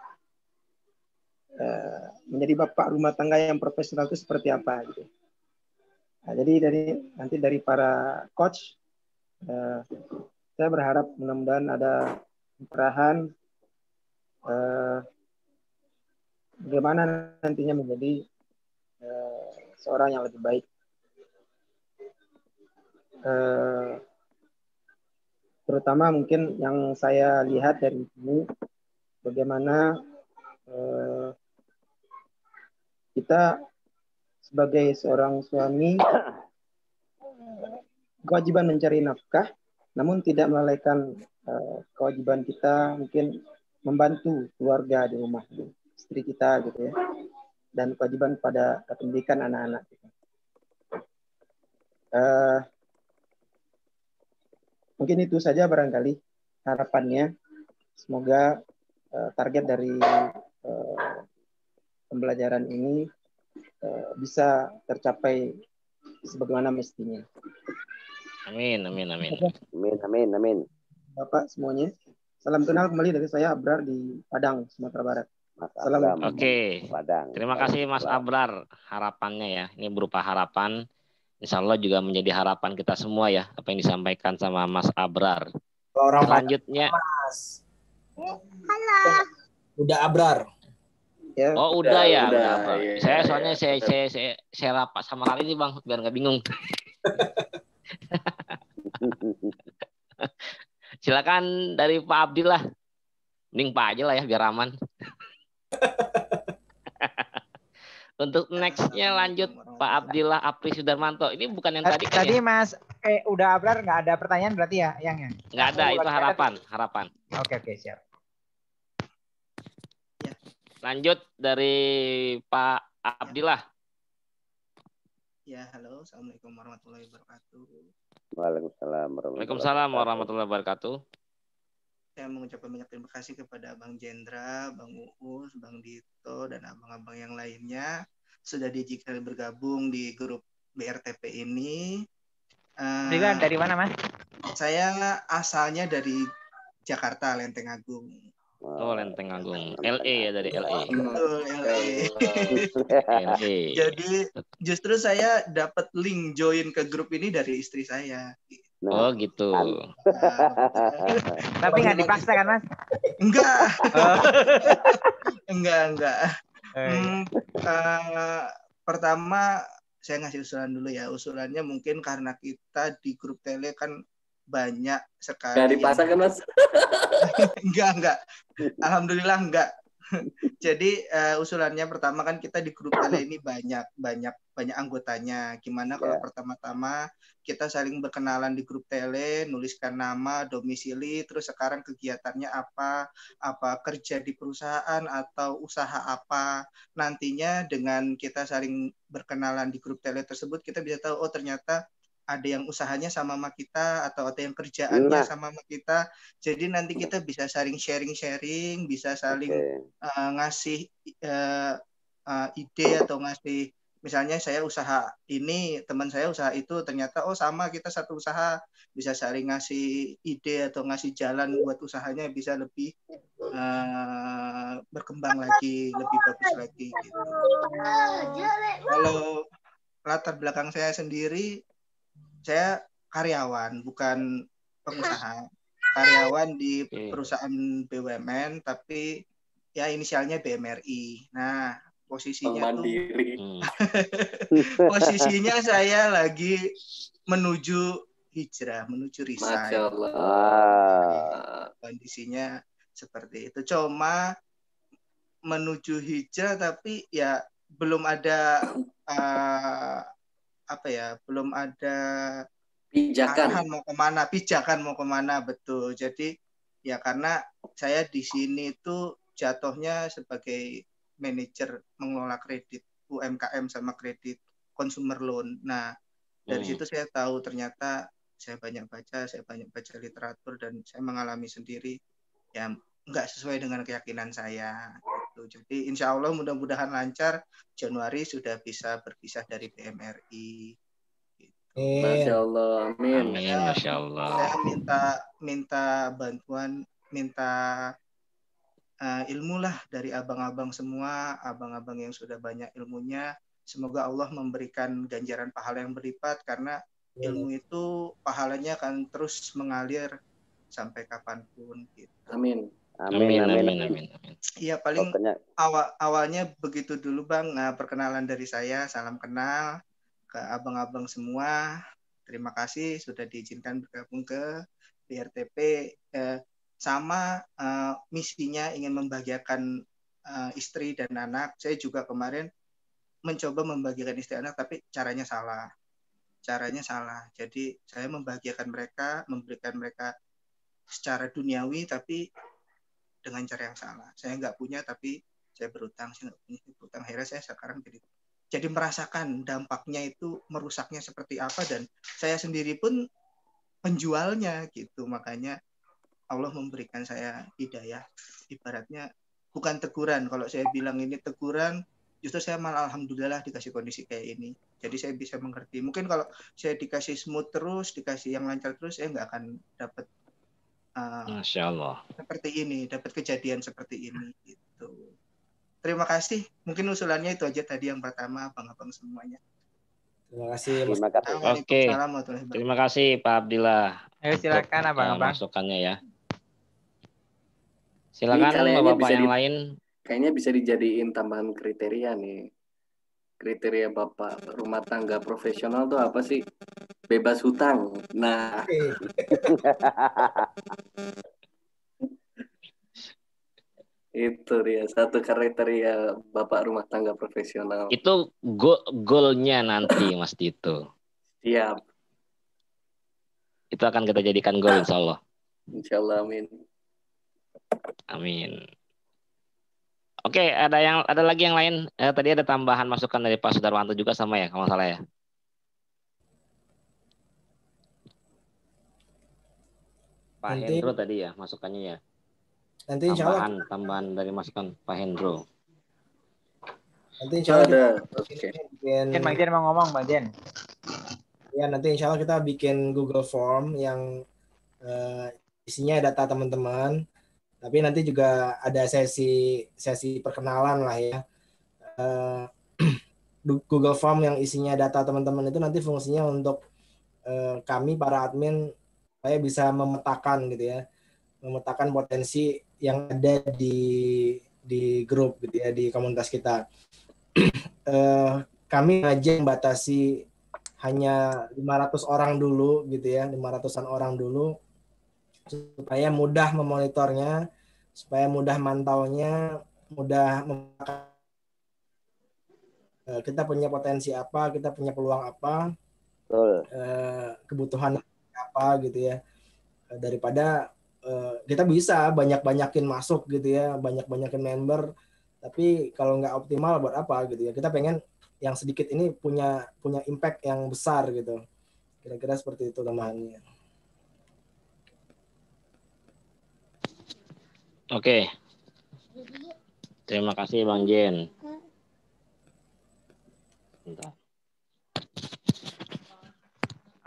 menjadi bapak rumah tangga yang profesional itu seperti apa gitu. Nah, jadi dari para coach saya berharap mudah-mudahan ada pencerahan bagaimana nantinya menjadi seorang yang lebih baik. Terutama mungkin yang saya lihat dari sini bagaimana kita sebagai seorang suami kewajiban mencari nafkah, namun tidak melalaikan kewajiban kita mungkin membantu keluarga di rumah, istri kita gitu ya, dan kewajiban pada pendidikan anak-anak kita. Mungkin itu saja barangkali harapannya. Semoga target dari pembelajaran ini bisa tercapai sebagaimana mestinya. Amin, amin, amin. Amin, amin, amin. Bapak semuanya, salam kenal kembali dari saya Abrar di Padang, Sumatera Barat. Salam. Oke. Padang. Terima kasih Mas Abrar harapannya ya. Ini berupa harapan. Insya Allah juga menjadi harapan kita semua ya, apa yang disampaikan sama Mas Abrar. Selanjutnya, Mas. Halo. Udah Abrar. Ya. Oh udah Abrar. Ya, Saya soalnya saya rapat sama kali ini Bang, biar nggak bingung. Silakan dari Pak Abdillah. Mending Pak aja lah ya, biar aman. Untuk next-nya lanjut Pak Abdillah Apri Sudarmanto. Ini bukan yang tadi kan tadi ya? Mas udah Abrar nggak ada pertanyaan berarti ya yang nggak ada, itu harapan. Oke, siap. Lanjut dari Pak Abdillah. Ya, halo. Assalamualaikum warahmatullahi wabarakatuh. Waalaikumsalam warahmatullahi wabarakatuh. Saya mengucapkan banyak terima kasih kepada Bang Jendra, Bang Uus, Bang Dito, dan abang-abang yang lainnya sudah diizinkan bergabung di grup BRTP ini. Dari mana, Mas? Saya asalnya dari Jakarta, Lenteng Agung. Oh, Lenteng Agung. LA ya, dari LA. Betul, LA. Jadi justru saya dapat link join ke grup ini dari istri saya. Oh gitu. Tapi nggak dipaksa kan Mas? Enggak. Enggak. Pertama saya ngasih usulan dulu ya. Usulannya mungkin karena kita di grup tele kan banyak sekali. Nggak dipaksa kan Mas? Enggak. Alhamdulillah enggak. Jadi usulannya pertama kan kita di grup tele ini banyak anggotanya. Gimana kalau pertama-tama kita saling berkenalan di grup tele, nuliskan nama, domisili, terus sekarang kegiatannya apa kerja di perusahaan atau usaha apa. Nantinya dengan kita saling berkenalan di grup tele tersebut kita bisa tahu oh ternyata ada yang usahanya sama kita atau ada yang kerjaannya sama kita. Jadi nanti kita bisa saling sharing, bisa saling ngasih ide atau ngasih, misalnya saya usaha ini, teman saya usaha itu, ternyata oh sama kita satu usaha, bisa saling ngasih ide atau ngasih jalan buat usahanya bisa lebih berkembang lagi, lebih bagus lagi gitu. Kalau latar belakang saya sendiri, saya karyawan, bukan pengusaha. Karyawan di perusahaan BUMN, tapi ya inisialnya BMRI. Nah, posisinya posisinya saya lagi menuju hijrah, menuju resign. Masya Allah. Kondisinya seperti itu. Cuma menuju hijrah, tapi ya belum ada belum ada pijakan mau kemana, betul. Jadi ya karena saya di sini itu jatuhnya sebagai manajer mengelola kredit UMKM sama kredit consumer loan. Nah, dari situ saya tahu ternyata saya banyak baca literatur dan saya mengalami sendiri ya nggak sesuai dengan keyakinan saya gitu. Jadi insya Allah mudah-mudahan lancar, Januari sudah bisa berpisah dari BMRI. Masya Allah, amin. Masya Allah. Saya minta bantuan, minta ilmu lah dari abang-abang semua, abang-abang yang sudah banyak ilmunya. Semoga Allah memberikan ganjaran pahala yang berlipat karena ilmu itu pahalanya akan terus mengalir sampai kapanpun. Gitu. Amin. Amin. Iya, paling awalnya begitu dulu Bang. Nah, perkenalan dari saya, salam kenal ke abang-abang semua. Terima kasih sudah diizinkan bergabung ke BRTP. Sama misinya ingin membahagiakan istri dan anak. Saya juga kemarin mencoba membahagiakan istri anak, tapi caranya salah. Jadi saya membahagiakan mereka, memberikan mereka secara duniawi, tapi dengan cara yang salah. Saya nggak punya, tapi saya berutang. Saya nggak punya berutang. Akhirnya saya sekarang jadi merasakan dampaknya itu merusaknya seperti apa, dan saya sendiri pun penjualnya gitu. Makanya Allah memberikan saya hidayah. Ibaratnya bukan teguran. Kalau saya bilang ini teguran, justru saya malah alhamdulillah dikasih kondisi kayak ini. Jadi saya bisa mengerti. Mungkin kalau saya dikasih smooth terus, dikasih yang lancar terus, saya nggak akan dapat Masya Allah. Seperti ini, dapat kejadian seperti ini gitu. Terima kasih. Mungkin usulannya itu aja tadi yang pertama, abang-abang semuanya. Terima kasih. Oke. Terima kasih Pak Abdillah. Ayo silakan abang-abang. Masukannya ya. Silakan Bapak yang lain. Kayaknya bisa dijadiin tambahan kriteria nih. Kriteria Bapak rumah tangga profesional tuh apa sih? Bebas hutang. Nah. Itu dia satu kriteria Bapak rumah tangga profesional. Itu goalnya nanti Mas Dito. Siap. Itu akan kita jadikan goal insya Allah. Insya Allah, amin. Amin. Oke, ada lagi yang lain. Tadi ada tambahan masukan dari Pak Sudarwanto juga sama ya, kalau nggak salah ya. Pak Hendro tadi ya masukannya ya. Nanti tambahan dari masukan Pak Hendro. Nanti insya Allah ada. Mungkin Bang Jen mau ngomong, Bang Jen. Ya, nanti insya Allah kita bikin Google Form yang isinya data teman-teman. Tapi nanti juga ada sesi perkenalan lah ya. Google Form yang isinya data teman-teman itu nanti fungsinya untuk kami para admin supaya bisa memetakan gitu ya. Memetakan potensi yang ada di grup gitu ya, di komunitas kita. Kami aja membatasi hanya 500 orang dulu gitu ya, 500-an orang dulu supaya mudah memonitornya, supaya mudah mantaunya, mudah kita punya potensi apa, kita punya peluang apa, kebutuhan apa gitu ya, daripada kita bisa banyak-banyakin masuk gitu ya, banyak-banyakin member, tapi kalau nggak optimal buat apa gitu ya. Kita pengen yang sedikit ini punya impact yang besar gitu. Kira-kira seperti itu tambahannya. Oke. Terima kasih Bang Jen. Bentar.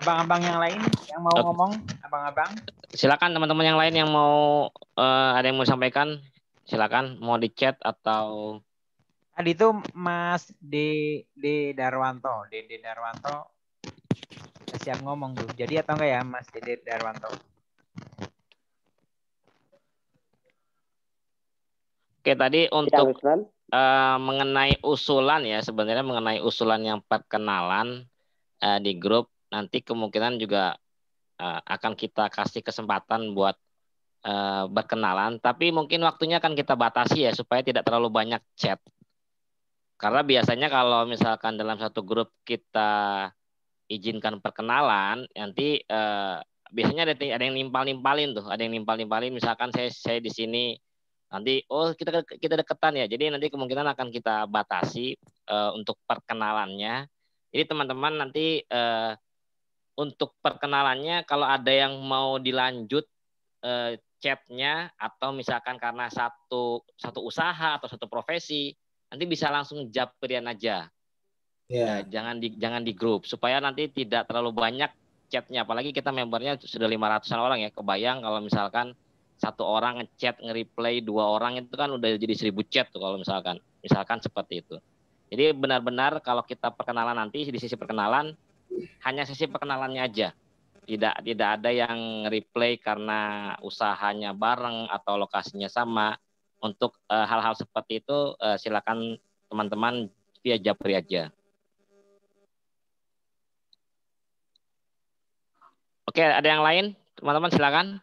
Abang-abang yang lain yang mau ngomong, abang-abang. Silakan teman-teman yang lain yang mau ada yang mau sampaikan, silakan mau di chat atau tadi itu Mas Darwanto, Dede Darwanto siap ngomong tuh. Jadi atau enggak ya Mas Dede Darwanto? Oke, tadi untuk mengenai usulan ya, sebenarnya mengenai usulan yang perkenalan di grup, nanti kemungkinan juga akan kita kasih kesempatan buat berkenalan, tapi mungkin waktunya akan kita batasi ya, supaya tidak terlalu banyak chat. Karena biasanya kalau misalkan dalam satu grup kita izinkan perkenalan, nanti biasanya ada yang nimpal-nimpalin tuh, ada yang nimpal-nimpalin, misalkan saya di sini Nanti kita deketan ya. Jadi nanti kemungkinan akan kita batasi untuk perkenalannya. Jadi teman-teman nanti untuk perkenalannya kalau ada yang mau dilanjut chatnya atau misalkan karena satu usaha atau satu profesi, nanti bisa langsung japrian aja. Yeah. Jangan di grup supaya nanti tidak terlalu banyak chatnya. Apalagi kita membernya sudah 500-an orang ya. Kebayang kalau misalkan satu orang ngechat, nge-reply 2 orang itu kan udah jadi 1000 chat tuh kalau misalkan seperti itu. Jadi benar-benar kalau kita perkenalan nanti di sisi perkenalan hanya sisi perkenalannya aja. Tidak ada yang reply karena usahanya bareng atau lokasinya sama. Untuk hal-hal seperti itu silakan teman-teman via japri aja. Oke, ada yang lain? Teman-teman silakan.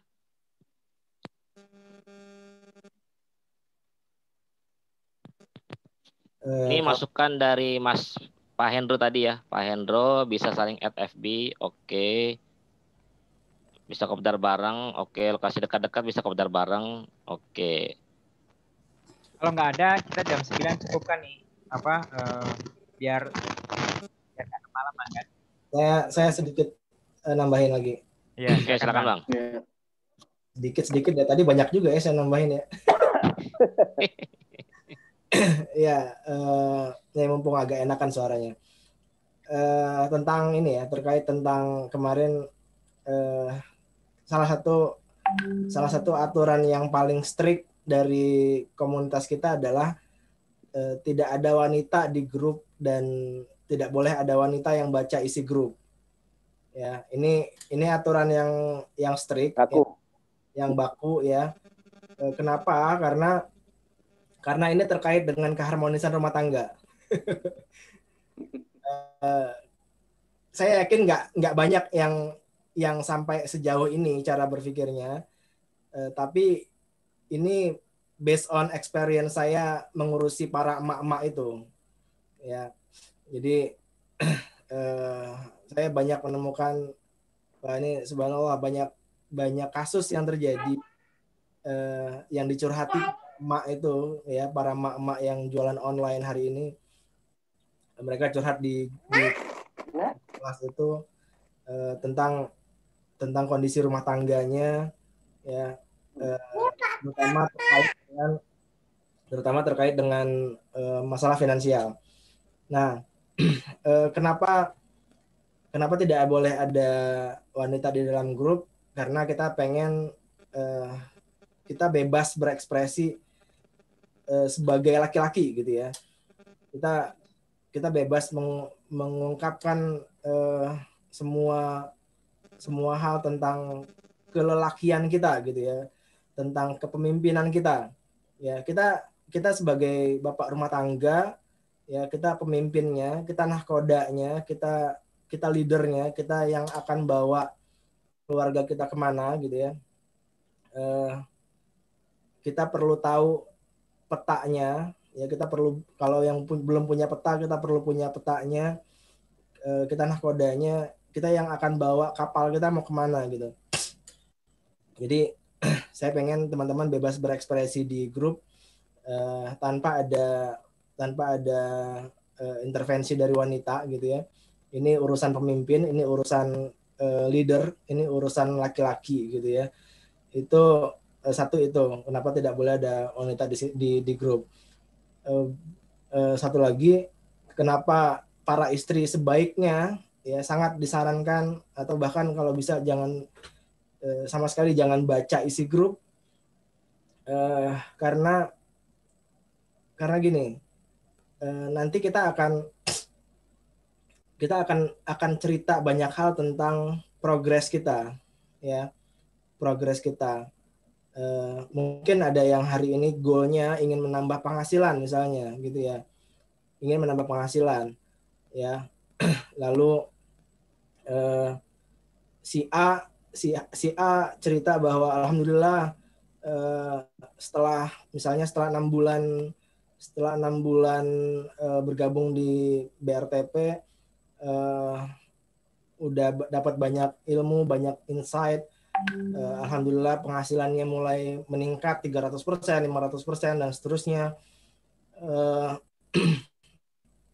Ini masukan dari Mas Pak Hendro tadi ya. Pak Hendro bisa saling add FB, oke. Bisa kopdar bareng, oke. Lokasi dekat-dekat bisa kopdar bareng, oke. Kalau nggak ada, kita jam 9 cukup kan nih? Biar nggak kemalaman kan? Saya sedikit nambahin lagi. Iya, oke, silakan Bang. Sedikit ya. Tadi banyak juga ya saya nambahin ya. Ya, mumpung agak enakan suaranya. Tentang ini ya, terkait tentang kemarin salah satu aturan yang paling strict dari komunitas kita adalah tidak ada wanita di grup dan tidak boleh ada wanita yang baca isi grup. Ya, ini aturan yang strict, yang baku ya. Kenapa? Karena ini terkait dengan keharmonisan rumah tangga. Saya yakin nggak banyak yang sampai sejauh ini cara berpikirnya, tapi ini based on experience saya mengurusi para emak-emak itu, ya. Jadi saya banyak menemukan, ini subhanallah banyak kasus yang terjadi yang dicurhati emak itu ya, para emak-emak yang jualan online hari ini. Mereka curhat di kelas itu tentang kondisi rumah tangganya ya, terutama terkait dengan masalah finansial. Nah, kenapa tidak boleh ada wanita di dalam grup? Karena kita pengen kita bebas berekspresi sebagai laki-laki gitu ya. Kita bebas mengungkapkan semua hal tentang kelelakian kita gitu ya, tentang kepemimpinan kita. Ya, kita sebagai bapak rumah tangga ya, kita pemimpinnya, kita nahkodanya, kita leadernya, kita yang akan bawa keluarga kita kemana gitu ya. Kita perlu tahu petanya ya, kita perlu, kalau yang belum punya peta, kita perlu punya petanya, kita nahkodanya, kita yang akan bawa kapal kita mau kemana gitu. Jadi saya pengen teman-teman bebas berekspresi di grup tanpa ada intervensi dari wanita gitu ya. Ini urusan pemimpin, ini urusan leader, ini urusan laki-laki gitu ya. Itu satu, itu kenapa tidak boleh ada wanita di grup. Satu lagi, kenapa para istri sebaiknya ya sangat disarankan atau bahkan kalau bisa jangan sama sekali jangan baca isi grup, karena gini, nanti kita akan cerita banyak hal tentang progres kita ya, progres kita. Mungkin ada yang hari ini goalnya ingin menambah penghasilan misalnya gitu ya, ingin menambah penghasilan ya. Lalu si A cerita bahwa alhamdulillah setelah 6 bulan bergabung di BRTP udah dapat banyak ilmu, banyak insight, Alhamdulillah penghasilannya mulai meningkat 300%, 500% dan seterusnya.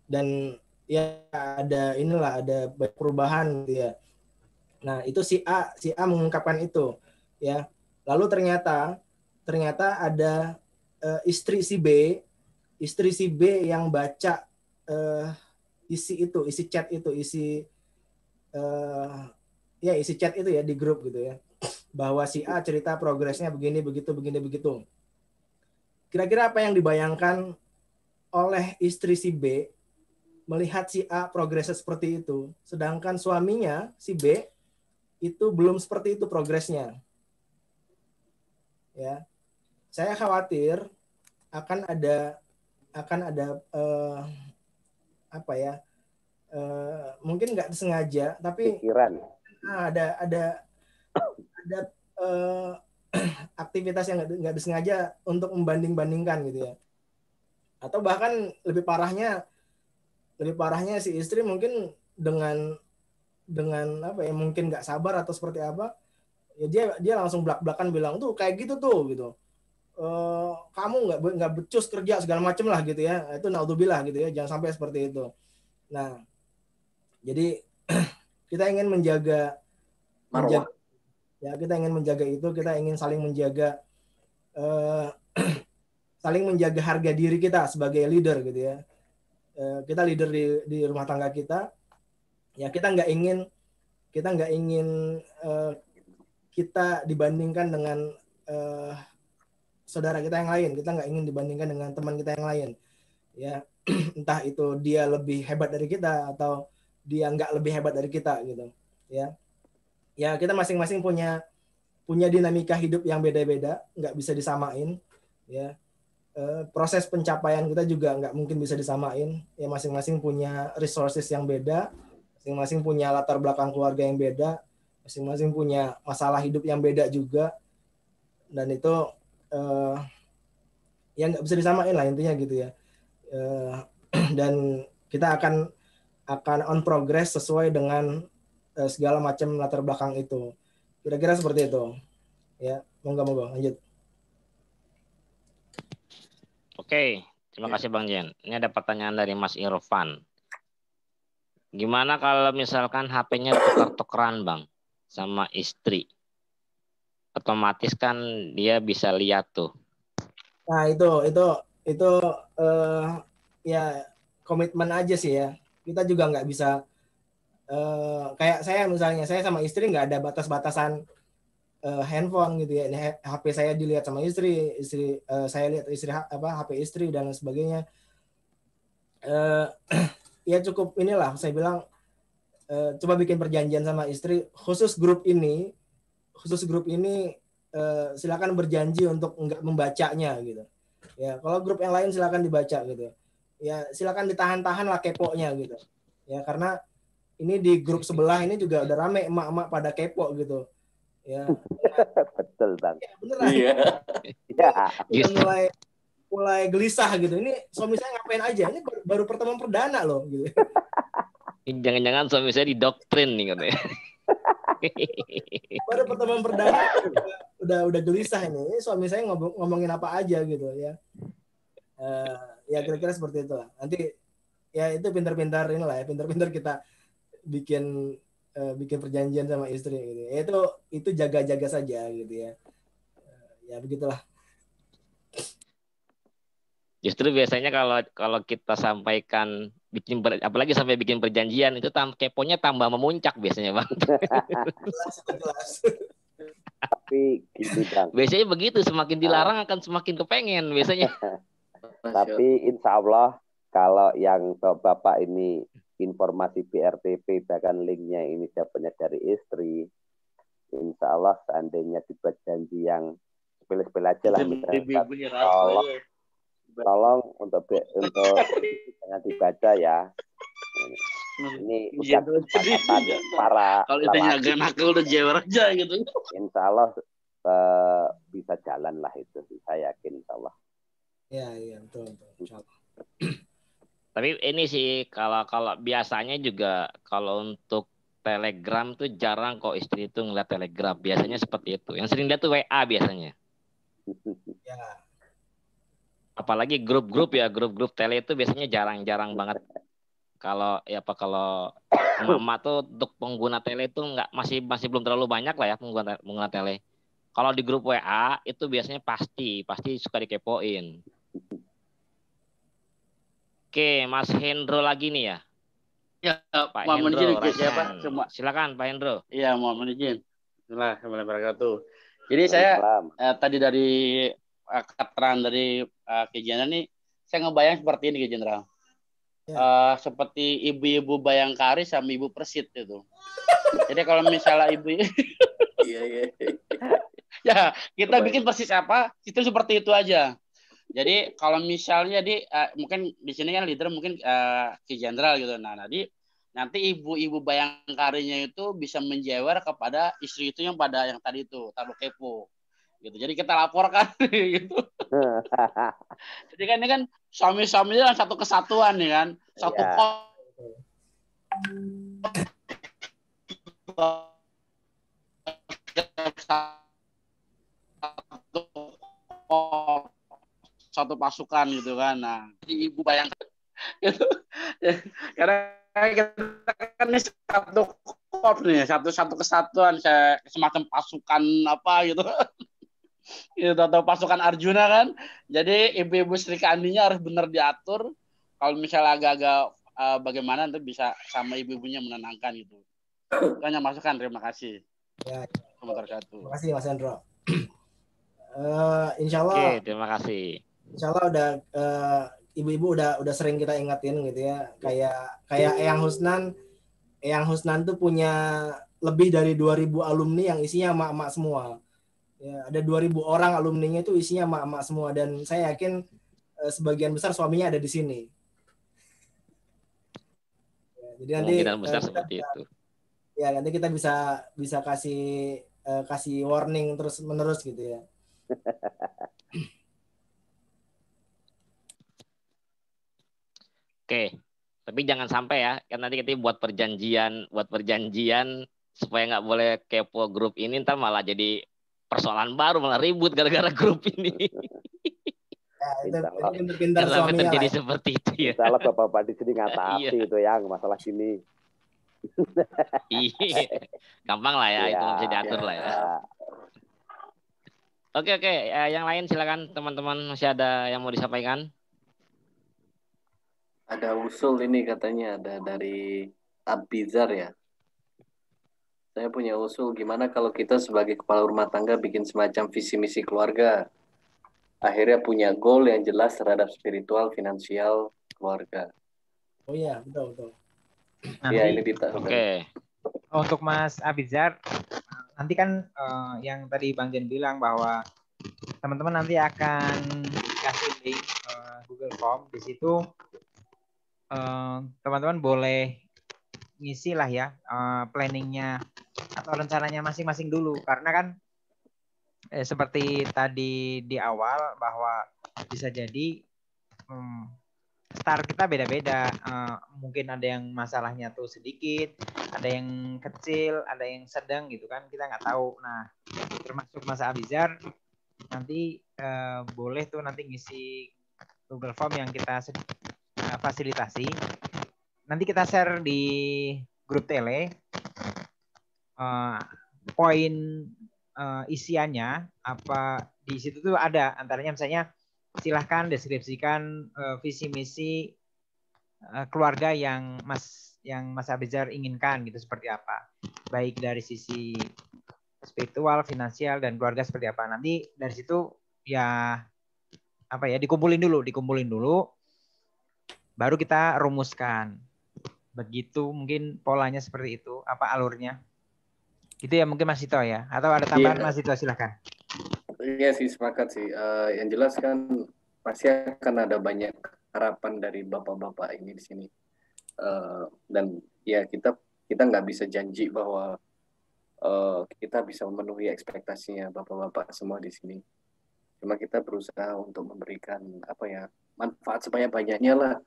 Dan ya ada perubahan gitu ya. Nah, itu si A mengungkapkan itu ya. Lalu ternyata ada istri si B yang baca isi chat itu, isi chat itu ya di grup gitu ya. Bahwa si A cerita progresnya begini begitu. Kira-kira apa yang dibayangkan oleh istri si B melihat si A progresnya seperti itu, sedangkan suaminya si B itu belum seperti itu progresnya. Ya, saya khawatir akan ada mungkin nggak disengaja, tapi pikiran. Ada aktivitas yang nggak disengaja untuk membanding-bandingkan gitu ya. Atau bahkan lebih parahnya si istri mungkin dengan mungkin nggak sabar atau seperti apa, ya dia langsung belak-belakan bilang tuh kayak gitu tuh gitu. Kamu nggak becus kerja segala macem lah gitu ya. Itu naudzubillah gitu ya, jangan sampai seperti itu. Nah, jadi kita ingin menjaga kita ingin menjaga itu, kita ingin saling menjaga harga diri kita sebagai leader gitu ya. Kita leader di rumah tangga kita, ya kita nggak ingin kita dibandingkan dengan saudara kita yang lain, kita nggak ingin dibandingkan dengan teman kita yang lain, ya. Entah itu dia lebih hebat dari kita atau dia nggak lebih hebat dari kita gitu, ya. Ya kita masing-masing punya dinamika hidup yang beda-beda, nggak bisa disamain, ya. Proses pencapaian kita juga nggak mungkin bisa disamain, ya masing-masing punya resources yang beda, masing-masing punya latar belakang keluarga yang beda, masing-masing punya masalah hidup yang beda juga, dan itu ya nggak bisa disamain lah intinya gitu ya. Dan kita akan on progress sesuai dengan segala macam latar belakang itu, kira-kira seperti itu ya. Moga lanjut. Oke, terima kasih Bang Jen. Ini ada pertanyaan dari Mas Irfan. Gimana kalau misalkan HP-nya tukar-tukeran Bang sama istri? Otomatis kan dia bisa lihat tuh. Nah itu ya komitmen aja sih ya. Kita juga nggak bisa kayak saya misalnya, saya sama istri nggak ada batas-batasan handphone gitu ya. Ini HP saya dilihat sama istri saya lihat HP istri dan sebagainya. Ya cukup inilah saya bilang, coba bikin perjanjian sama istri khusus grup ini silakan berjanji untuk enggak membacanya gitu. Ya kalau grup yang lain silakan dibaca gitu. Ya silakan ditahan-tahan lah keponya gitu. Ya karena ini di grup sebelah ini juga udah rame emak-emak pada kepo gitu. Ya. Betul Bang. Ya, beneran. Iya. Mulai gelisah gitu. Ini suami saya ngapain aja? Ini baru pertemuan perdana loh gitu. Jangan-jangan suami saya didoktrin nih katanya. Baru pertemuan perdana udah gelisah ini. Suami saya ngomongin apa aja gitu ya. Ya kira-kira seperti itu lah. Nanti ya itu pintar-pintar inilah ya, pintar-pintar kita bikin perjanjian sama istri gitu. Ya itu jaga-jaga saja gitu ya. Ya begitulah. Justru biasanya kalau kita sampaikan apalagi sampai bikin perjanjian itu keponya tambah memuncak biasanya Bang. Jelas. Tapi gitu Bang. Biasanya begitu, semakin dilarang akan semakin kepengen biasanya. Tapi insya Allah kalau yang Bapak ini informasi BRTP bahkan linknya ini dapatnya dari istri, insya Allah seandainya dibuat janji yang sepele-sepele aja lah, misalnya tolong untuk jangan dibaca ya. Ini ucapan para kalau itu agak nakal udah jewer aja gitu. Insya Allah bisa jalan lah itu, saya yakin insya Allah. Ya betul. Insya Allah. Tapi ini sih kalau biasanya juga kalau untuk Telegram tuh jarang kok istri itu ngeliat Telegram. Biasanya seperti itu. Yang sering lihat tuh WA biasanya. Ya. Apalagi grup-grup ya, grup-grup tele itu biasanya jarang-jarang banget. Kalau emak-emak tuh untuk pengguna tele itu masih belum terlalu banyak lah ya pengguna tele. Kalau di grup WA itu biasanya pasti suka dikepoin. Oke, Mas Hendro lagi nih ya. Ya, Pak mohon Hendro, izin siapa? Silakan Pak Hendro. Iya, mohon izin. Bismillahirrahmanirrahim wabarakatuh. Jadi saya tadi dari keterangan dari Ki Jenderal nih, saya ngebayang seperti ini Ki Jenderal. Seperti ibu-ibu Bayangkari sama ibu Persit itu. Jadi kalau misalnya ibu Iya. Ya, kita bikin persis apa, itu seperti itu aja. Jadi kalau misalnya mungkin di sini kan leader mungkin Ki Jenderal gitu. Nah, nanti ibu-ibu Bayangkarinya itu bisa menjewer kepada istri itu yang tadi itu taruh kepo. Gitu. Jadi kita laporkan gitu. Jadi kan ini kan suami-suaminya satu kesatuan nih kan. Satu satu pasukan gitu kan. Nah, jadi ibu bayangkan gitu. Karena kita kan ini satu korps nih, satu kesatuan, semacam pasukan apa gitu. Gitu, atau pasukan Arjuna kan. Jadi ibu-ibu Sri Kandinya harus benar diatur. Kalau misalnya agak-agak bagaimana nanti bisa sama ibu-ibunya menenangkan gitu. Hanya masukan, terima kasih. Ya. Komentar satu. Terima kasih Mas Hendro. Insya Allah. Oke, terima kasih. Insya Allah ibu-ibu udah sering kita ingetin gitu ya. Kayak Eyang Husnan tuh punya lebih dari 2.000 alumni yang isinya emak-emak semua. Ya, ada 2.000 orang alumninya itu isinya emak-emak semua, dan saya yakin sebagian besar suaminya ada di sini. Ya, jadi nanti kemungkinan besar seperti itu. Ya, nanti kita bisa kasih warning terus menerus gitu ya. Oke, tapi jangan sampai ya, kan nanti kita buat perjanjian supaya nggak boleh kepo grup ini, ntar malah jadi persoalan baru, malah ribut gara-gara grup ini. Ya, itu pintar-pintar sampai suaminya terjadi lah. Seperti itu ya. Salah bapak-bapak di sini ngatasi itu yang masalah gini. Iya, gampang lah ya, itu bisa diatur lah ya. Oke, yang lain silakan teman-teman, masih ada yang mau disampaikan? Ada usul ini katanya, ada dari Abizar ya. Saya punya usul, gimana kalau kita sebagai kepala rumah tangga bikin semacam visi misi keluarga. Akhirnya punya goal yang jelas terhadap spiritual, finansial keluarga. Oh iya, betul. Iya, ini Dita. Oke. Untuk Mas Abizar, nanti kan yang tadi Bang Jen bilang bahwa teman-teman nanti akan kasih link Google Form. Di situ teman-teman boleh ngisi lah ya planningnya atau rencananya masing-masing dulu, karena kan seperti tadi di awal bahwa bisa jadi start kita beda-beda, mungkin ada yang masalahnya tuh sedikit, ada yang kecil, ada yang sedang gitu kan, kita nggak tahu. Nah, termasuk Mas Abizar nanti boleh tuh nanti ngisi Google Form yang kita fasilitasi. Nanti kita share di grup tele poin isiannya apa di situ tuh ada, antaranya misalnya silahkan deskripsikan visi misi keluarga yang Mas Abizar inginkan gitu seperti apa, baik dari sisi spiritual, finansial, dan keluarga seperti apa. Nanti dari situ ya apa ya dikumpulin dulu baru kita rumuskan. Begitu mungkin polanya seperti itu, apa alurnya. Itu ya mungkin Mas Sito ya. Atau ada tambahan Mas Sito, silahkan. Iya sih, sepakat sih. Yang jelas kan pasti akan ada banyak harapan dari bapak-bapak ini di sini. Dan ya kita nggak bisa janji bahwa kita bisa memenuhi ekspektasinya bapak-bapak semua di sini. Cuma kita berusaha untuk memberikan manfaat sebanyak-banyaknya lah,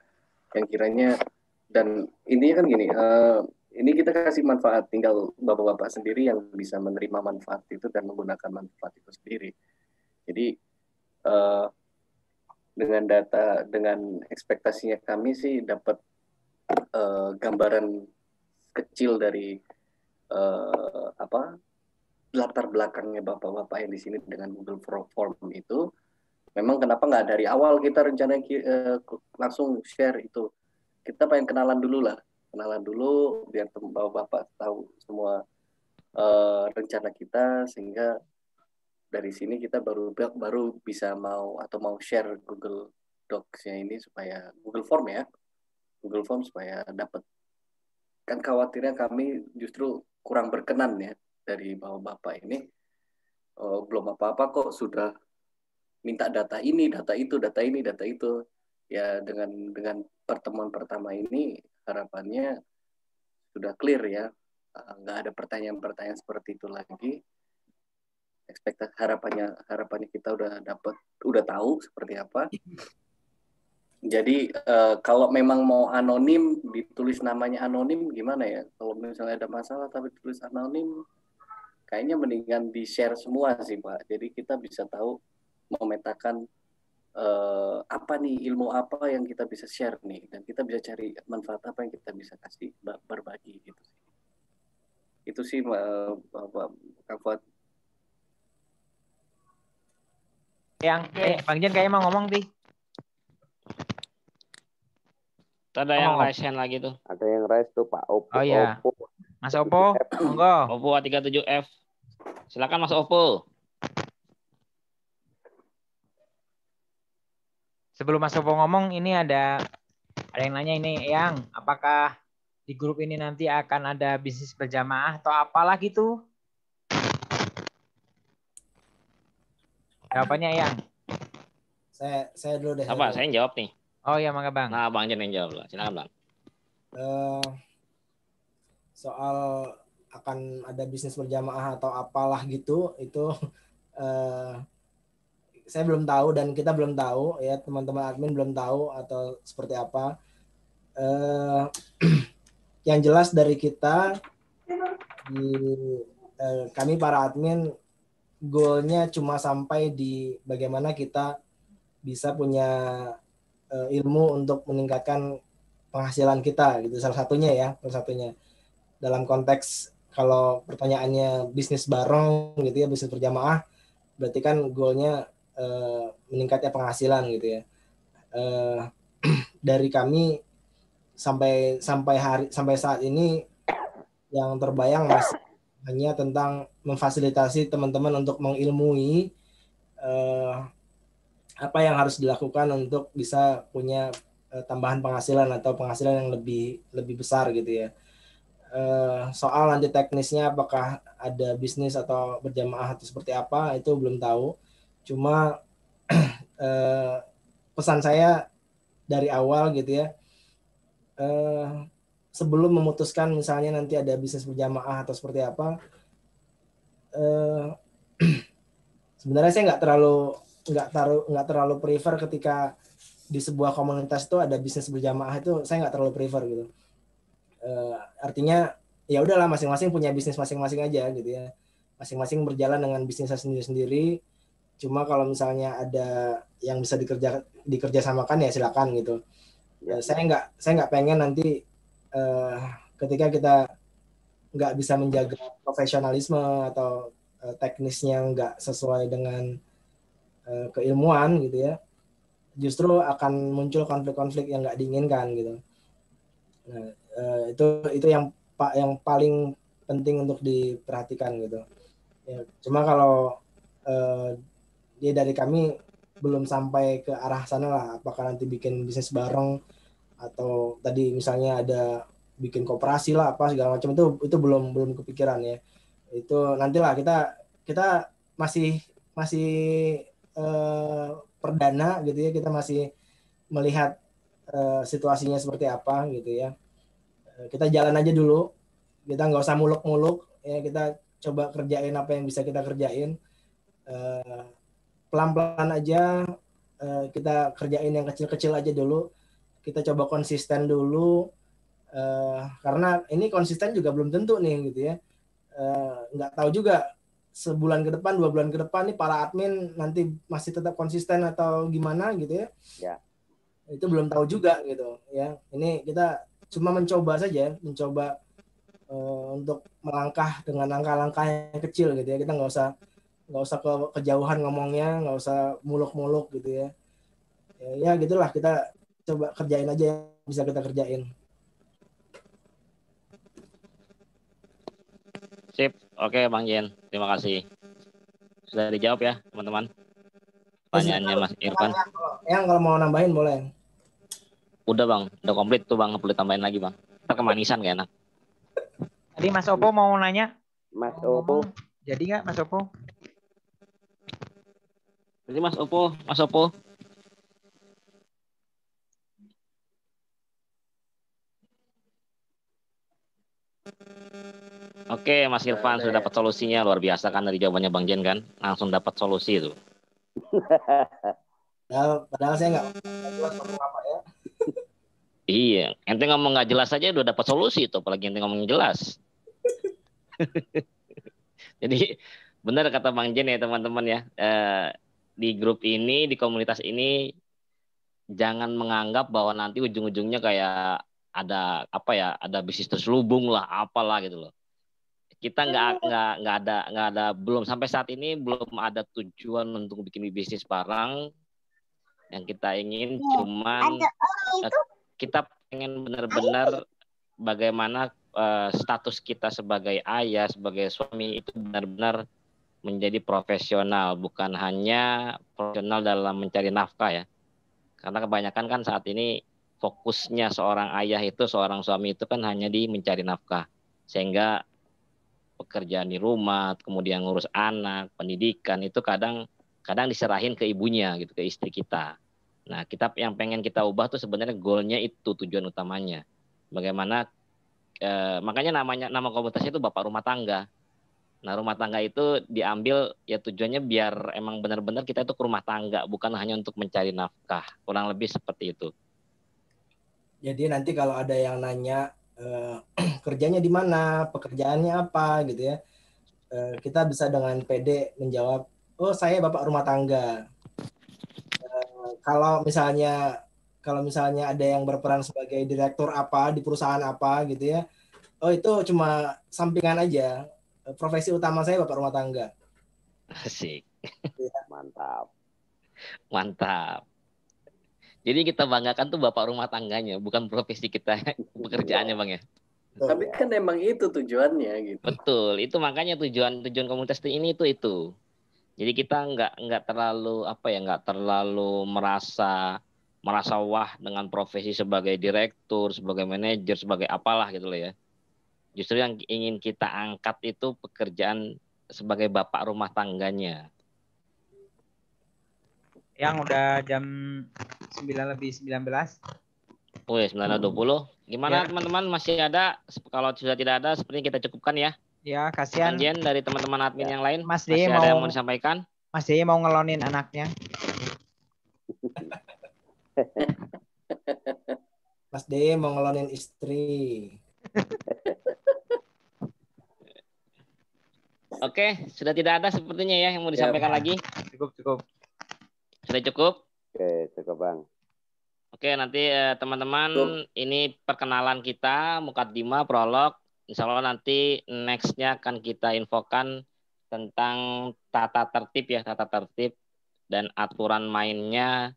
yang kiranya. Dan intinya kan gini, ini kita kasih manfaat, tinggal bapak-bapak sendiri yang bisa menerima manfaat itu dan menggunakan manfaat itu sendiri. Jadi dengan ekspektasinya kami sih dapat gambaran kecil dari latar belakangnya bapak-bapak yang di sini dengan Google Form itu. Memang kenapa nggak dari awal kita rencana langsung share itu. Kita pengen kenalan dulu biar bapak-bapak tahu semua rencana kita, sehingga dari sini kita baru bisa mau share Google Docs-nya ini supaya Google Form supaya dapat. Kan khawatirnya kami justru kurang berkenan ya dari bapak-bapak ini, belum apa-apa kok sudah minta data ini, data itu. Ya dengan pertemuan pertama ini harapannya sudah clear ya, nggak ada pertanyaan-pertanyaan seperti itu lagi. Ekspektasi harapannya kita udah tahu seperti apa. Jadi kalau memang mau anonim, ditulis namanya anonim gimana ya? Kalau misalnya ada masalah tapi tulis anonim, kayaknya mendingan di-share semua sih Pak. Jadi kita bisa tahu memetakan apa nih, ilmu apa yang kita bisa share nih, dan kita bisa cari manfaat apa yang kita bisa kasih, berbagi gitu. Itu sih Kak Fuad. Bang Jen kayaknya mau ngomong sih. Ada yang raise hand lagi tuh. Ada yang raise tuh Pak Opo. Oh iya. Mas Opo, monggo. Opo A37F. Silakan Mas Opo. Sebelum Mas Opo ngomong, ini ada yang nanya ini, Yang, apakah di grup ini nanti akan ada bisnis berjamaah atau apalah gitu? Jawabannya Yang. Saya dulu deh. Apa? Saya yang jawab nih. Oh iya, mangga Bang. Nah, Bang Jen yang jawab lah. Silakan Bang. Soal akan ada bisnis berjamaah atau apalah gitu, itu saya belum tahu dan kita belum tahu ya, teman-teman admin belum tahu atau seperti apa. Yang jelas dari kita, kami para admin goalnya cuma sampai di bagaimana kita bisa punya ilmu untuk meningkatkan penghasilan kita gitu, salah satunya dalam konteks kalau pertanyaannya bisnis bareng gitu ya, bisnis berjamaah, berarti kan goalnya meningkatnya penghasilan gitu ya. Dari kami sampai saat ini yang terbayang masih hanya tentang memfasilitasi teman-teman untuk mengilmui apa yang harus dilakukan untuk bisa punya tambahan penghasilan atau penghasilan yang lebih besar gitu ya. Soal nanti teknisnya apakah ada bisnis atau berjamaah atau seperti apa, itu belum tahu. Cuma pesan saya dari awal gitu ya, sebelum memutuskan misalnya nanti ada bisnis berjamaah atau seperti apa, sebenarnya saya nggak terlalu prefer ketika di sebuah komunitas itu ada bisnis berjamaah, itu saya nggak terlalu prefer gitu. Artinya ya udahlah, masing-masing punya bisnis masing-masing aja gitu ya, masing-masing berjalan dengan bisnisnya sendiri-sendiri. Cuma kalau misalnya ada yang bisa dikerjasamakan ya silakan gitu. Saya nggak pengen nanti ketika kita nggak bisa menjaga profesionalisme atau teknisnya nggak sesuai dengan keilmuan gitu ya, justru akan muncul konflik-konflik yang nggak diinginkan gitu. Nah, itu yang paling penting untuk diperhatikan gitu. Ya, cuma kalau dia dari kami belum sampai ke arah sana lah, apakah nanti bikin bisnis bareng atau tadi misalnya ada bikin koperasi lah apa segala macam, itu belum kepikiran ya. Itu nantilah kita masih perdana gitu ya, kita masih melihat situasinya seperti apa gitu ya. Kita jalan aja dulu, kita nggak usah muluk-muluk ya, kita coba kerjain apa yang bisa kita kerjain, pelan-pelan aja, kita kerjain yang kecil-kecil aja dulu, kita coba konsisten dulu, Karena ini konsisten juga belum tentu nih gitu ya. Nggak tahu juga sebulan ke depan, 2 bulan ke depan nih para admin nanti masih tetap konsisten atau gimana gitu ya. Ya. Itu belum tahu juga gitu ya. Ini kita cuma mencoba saja, mencoba untuk melangkah dengan langkah-langkah yang kecil gitu ya. Kita nggak usah kejauhan ngomongnya, nggak usah muluk-muluk gitu ya. Ya gitulah, kita coba kerjain aja yang bisa kita kerjain. Sip, oke Bang Jen, terima kasih. Sudah dijawab ya teman-teman pertanyaannya Mas Irfan. Yang kalau mau nambahin boleh. Udah Bang, udah komplit tuh Bang, nggak perlu tambahin lagi Bang. Ntar kemanisan gak enak. Tadi Mas Opo mau nanya. Mas Opo. Jadi nggak Mas Opo? Jadi Mas Opo. Oke, Mas Irfan sudah dapat solusinya, luar biasa kan dari jawabannya Bang Jen kan, langsung dapat solusi itu. Padahal saya nggak jelas ngomong apa ya. Iya, ente ngomong nggak jelas aja udah dapat solusi itu, apalagi ente ngomong jelas. Jadi benar kata Bang Jen ya teman-teman ya, di grup ini, di komunitas ini jangan menganggap bahwa nanti ujung-ujungnya kayak ada apa ya, ada bisnis terselubung lah, apalah gitu loh. Kita nggak ada belum sampai saat ini belum ada tujuan untuk bikin bisnis bareng. Yang kita ingin cuman kita pengen benar-benar bagaimana status kita sebagai ayah, sebagai suami itu benar-benar menjadi profesional, bukan hanya profesional dalam mencari nafkah ya. Karena kebanyakan kan saat ini fokusnya seorang ayah itu, seorang suami itu kan hanya di mencari nafkah. Sehingga pekerjaan di rumah, kemudian ngurus anak, pendidikan itu kadang diserahin ke ibunya gitu, ke istri kita. Nah, kita yang pengen kita ubah tuh sebenarnya goalnya itu, tujuan utamanya. Bagaimana makanya nama komunitasnya itu Bapak Rumah Tangga. Nah, rumah tangga itu diambil ya tujuannya biar emang benar-benar kita itu ke rumah tangga, bukan hanya untuk mencari nafkah. Kurang lebih seperti itu. Jadi nanti kalau ada yang nanya kerjanya di mana, pekerjaannya apa gitu ya, kita bisa dengan pede menjawab, oh saya bapak rumah tangga. Kalau misalnya ada yang berperan sebagai direktur apa di perusahaan apa gitu ya, oh itu cuma sampingan aja, profesi utama saya bapak rumah tangga. Asik. Mantap. Jadi kita banggakan tuh bapak rumah tangganya, bukan profesi kita, pekerjaannya Bang ya. Tapi kan emang itu tujuannya gitu. Betul, itu makanya tujuan komunitas ini itu. Jadi kita nggak terlalu merasa wah dengan profesi sebagai direktur, sebagai manajer, sebagai apalah gitu loh ya. Justru yang ingin kita angkat itu pekerjaan sebagai bapak rumah tangganya. Yang udah jam 9:19. Oh ya, 9:20. Gimana ya, teman-teman? Masih ada? Kalau sudah tidak ada, sepertinya kita cukupkan ya. Ya, kasihan. Jen dari teman-teman admin yang lain. Mas masih ada yang mau disampaikan? Mas D mau ngelonin anaknya. Mas D mau ngelonin istri. Oke, sudah tidak ada sepertinya ya yang mau disampaikan lagi. Cukup. Sudah cukup? Oke, cukup Bang. Oke, nanti teman-teman ini perkenalan kita, mukadimah, prolog. Insya Allah nanti next-nya akan kita infokan tentang tata tertib dan aturan mainnya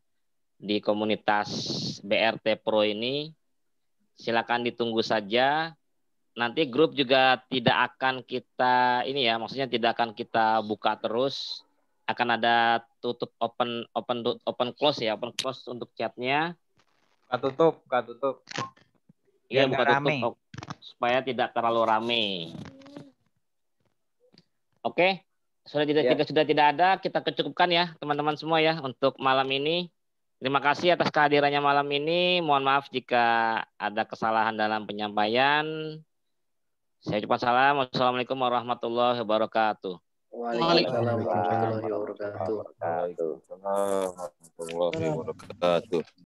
di komunitas BRT Pro ini. Silakan ditunggu saja. Nanti grup juga tidak akan kita maksudnya tidak akan kita buka terus. Akan ada tutup open close ya, open close untuk chatnya. Buka tutup. Iya, buka tutup supaya tidak terlalu rame. Oke, sudah tidak ada, kita cukupkan ya teman-teman semua ya untuk malam ini. Terima kasih atas kehadirannya malam ini. Mohon maaf jika ada kesalahan dalam penyampaian. Saya ucapkan salam. Wassalamualaikum warahmatullahi wabarakatuh. Waalaikumsalam warahmatullahi wabarakatuh. Waalaikumsalam warahmatullahi wabarakatuh.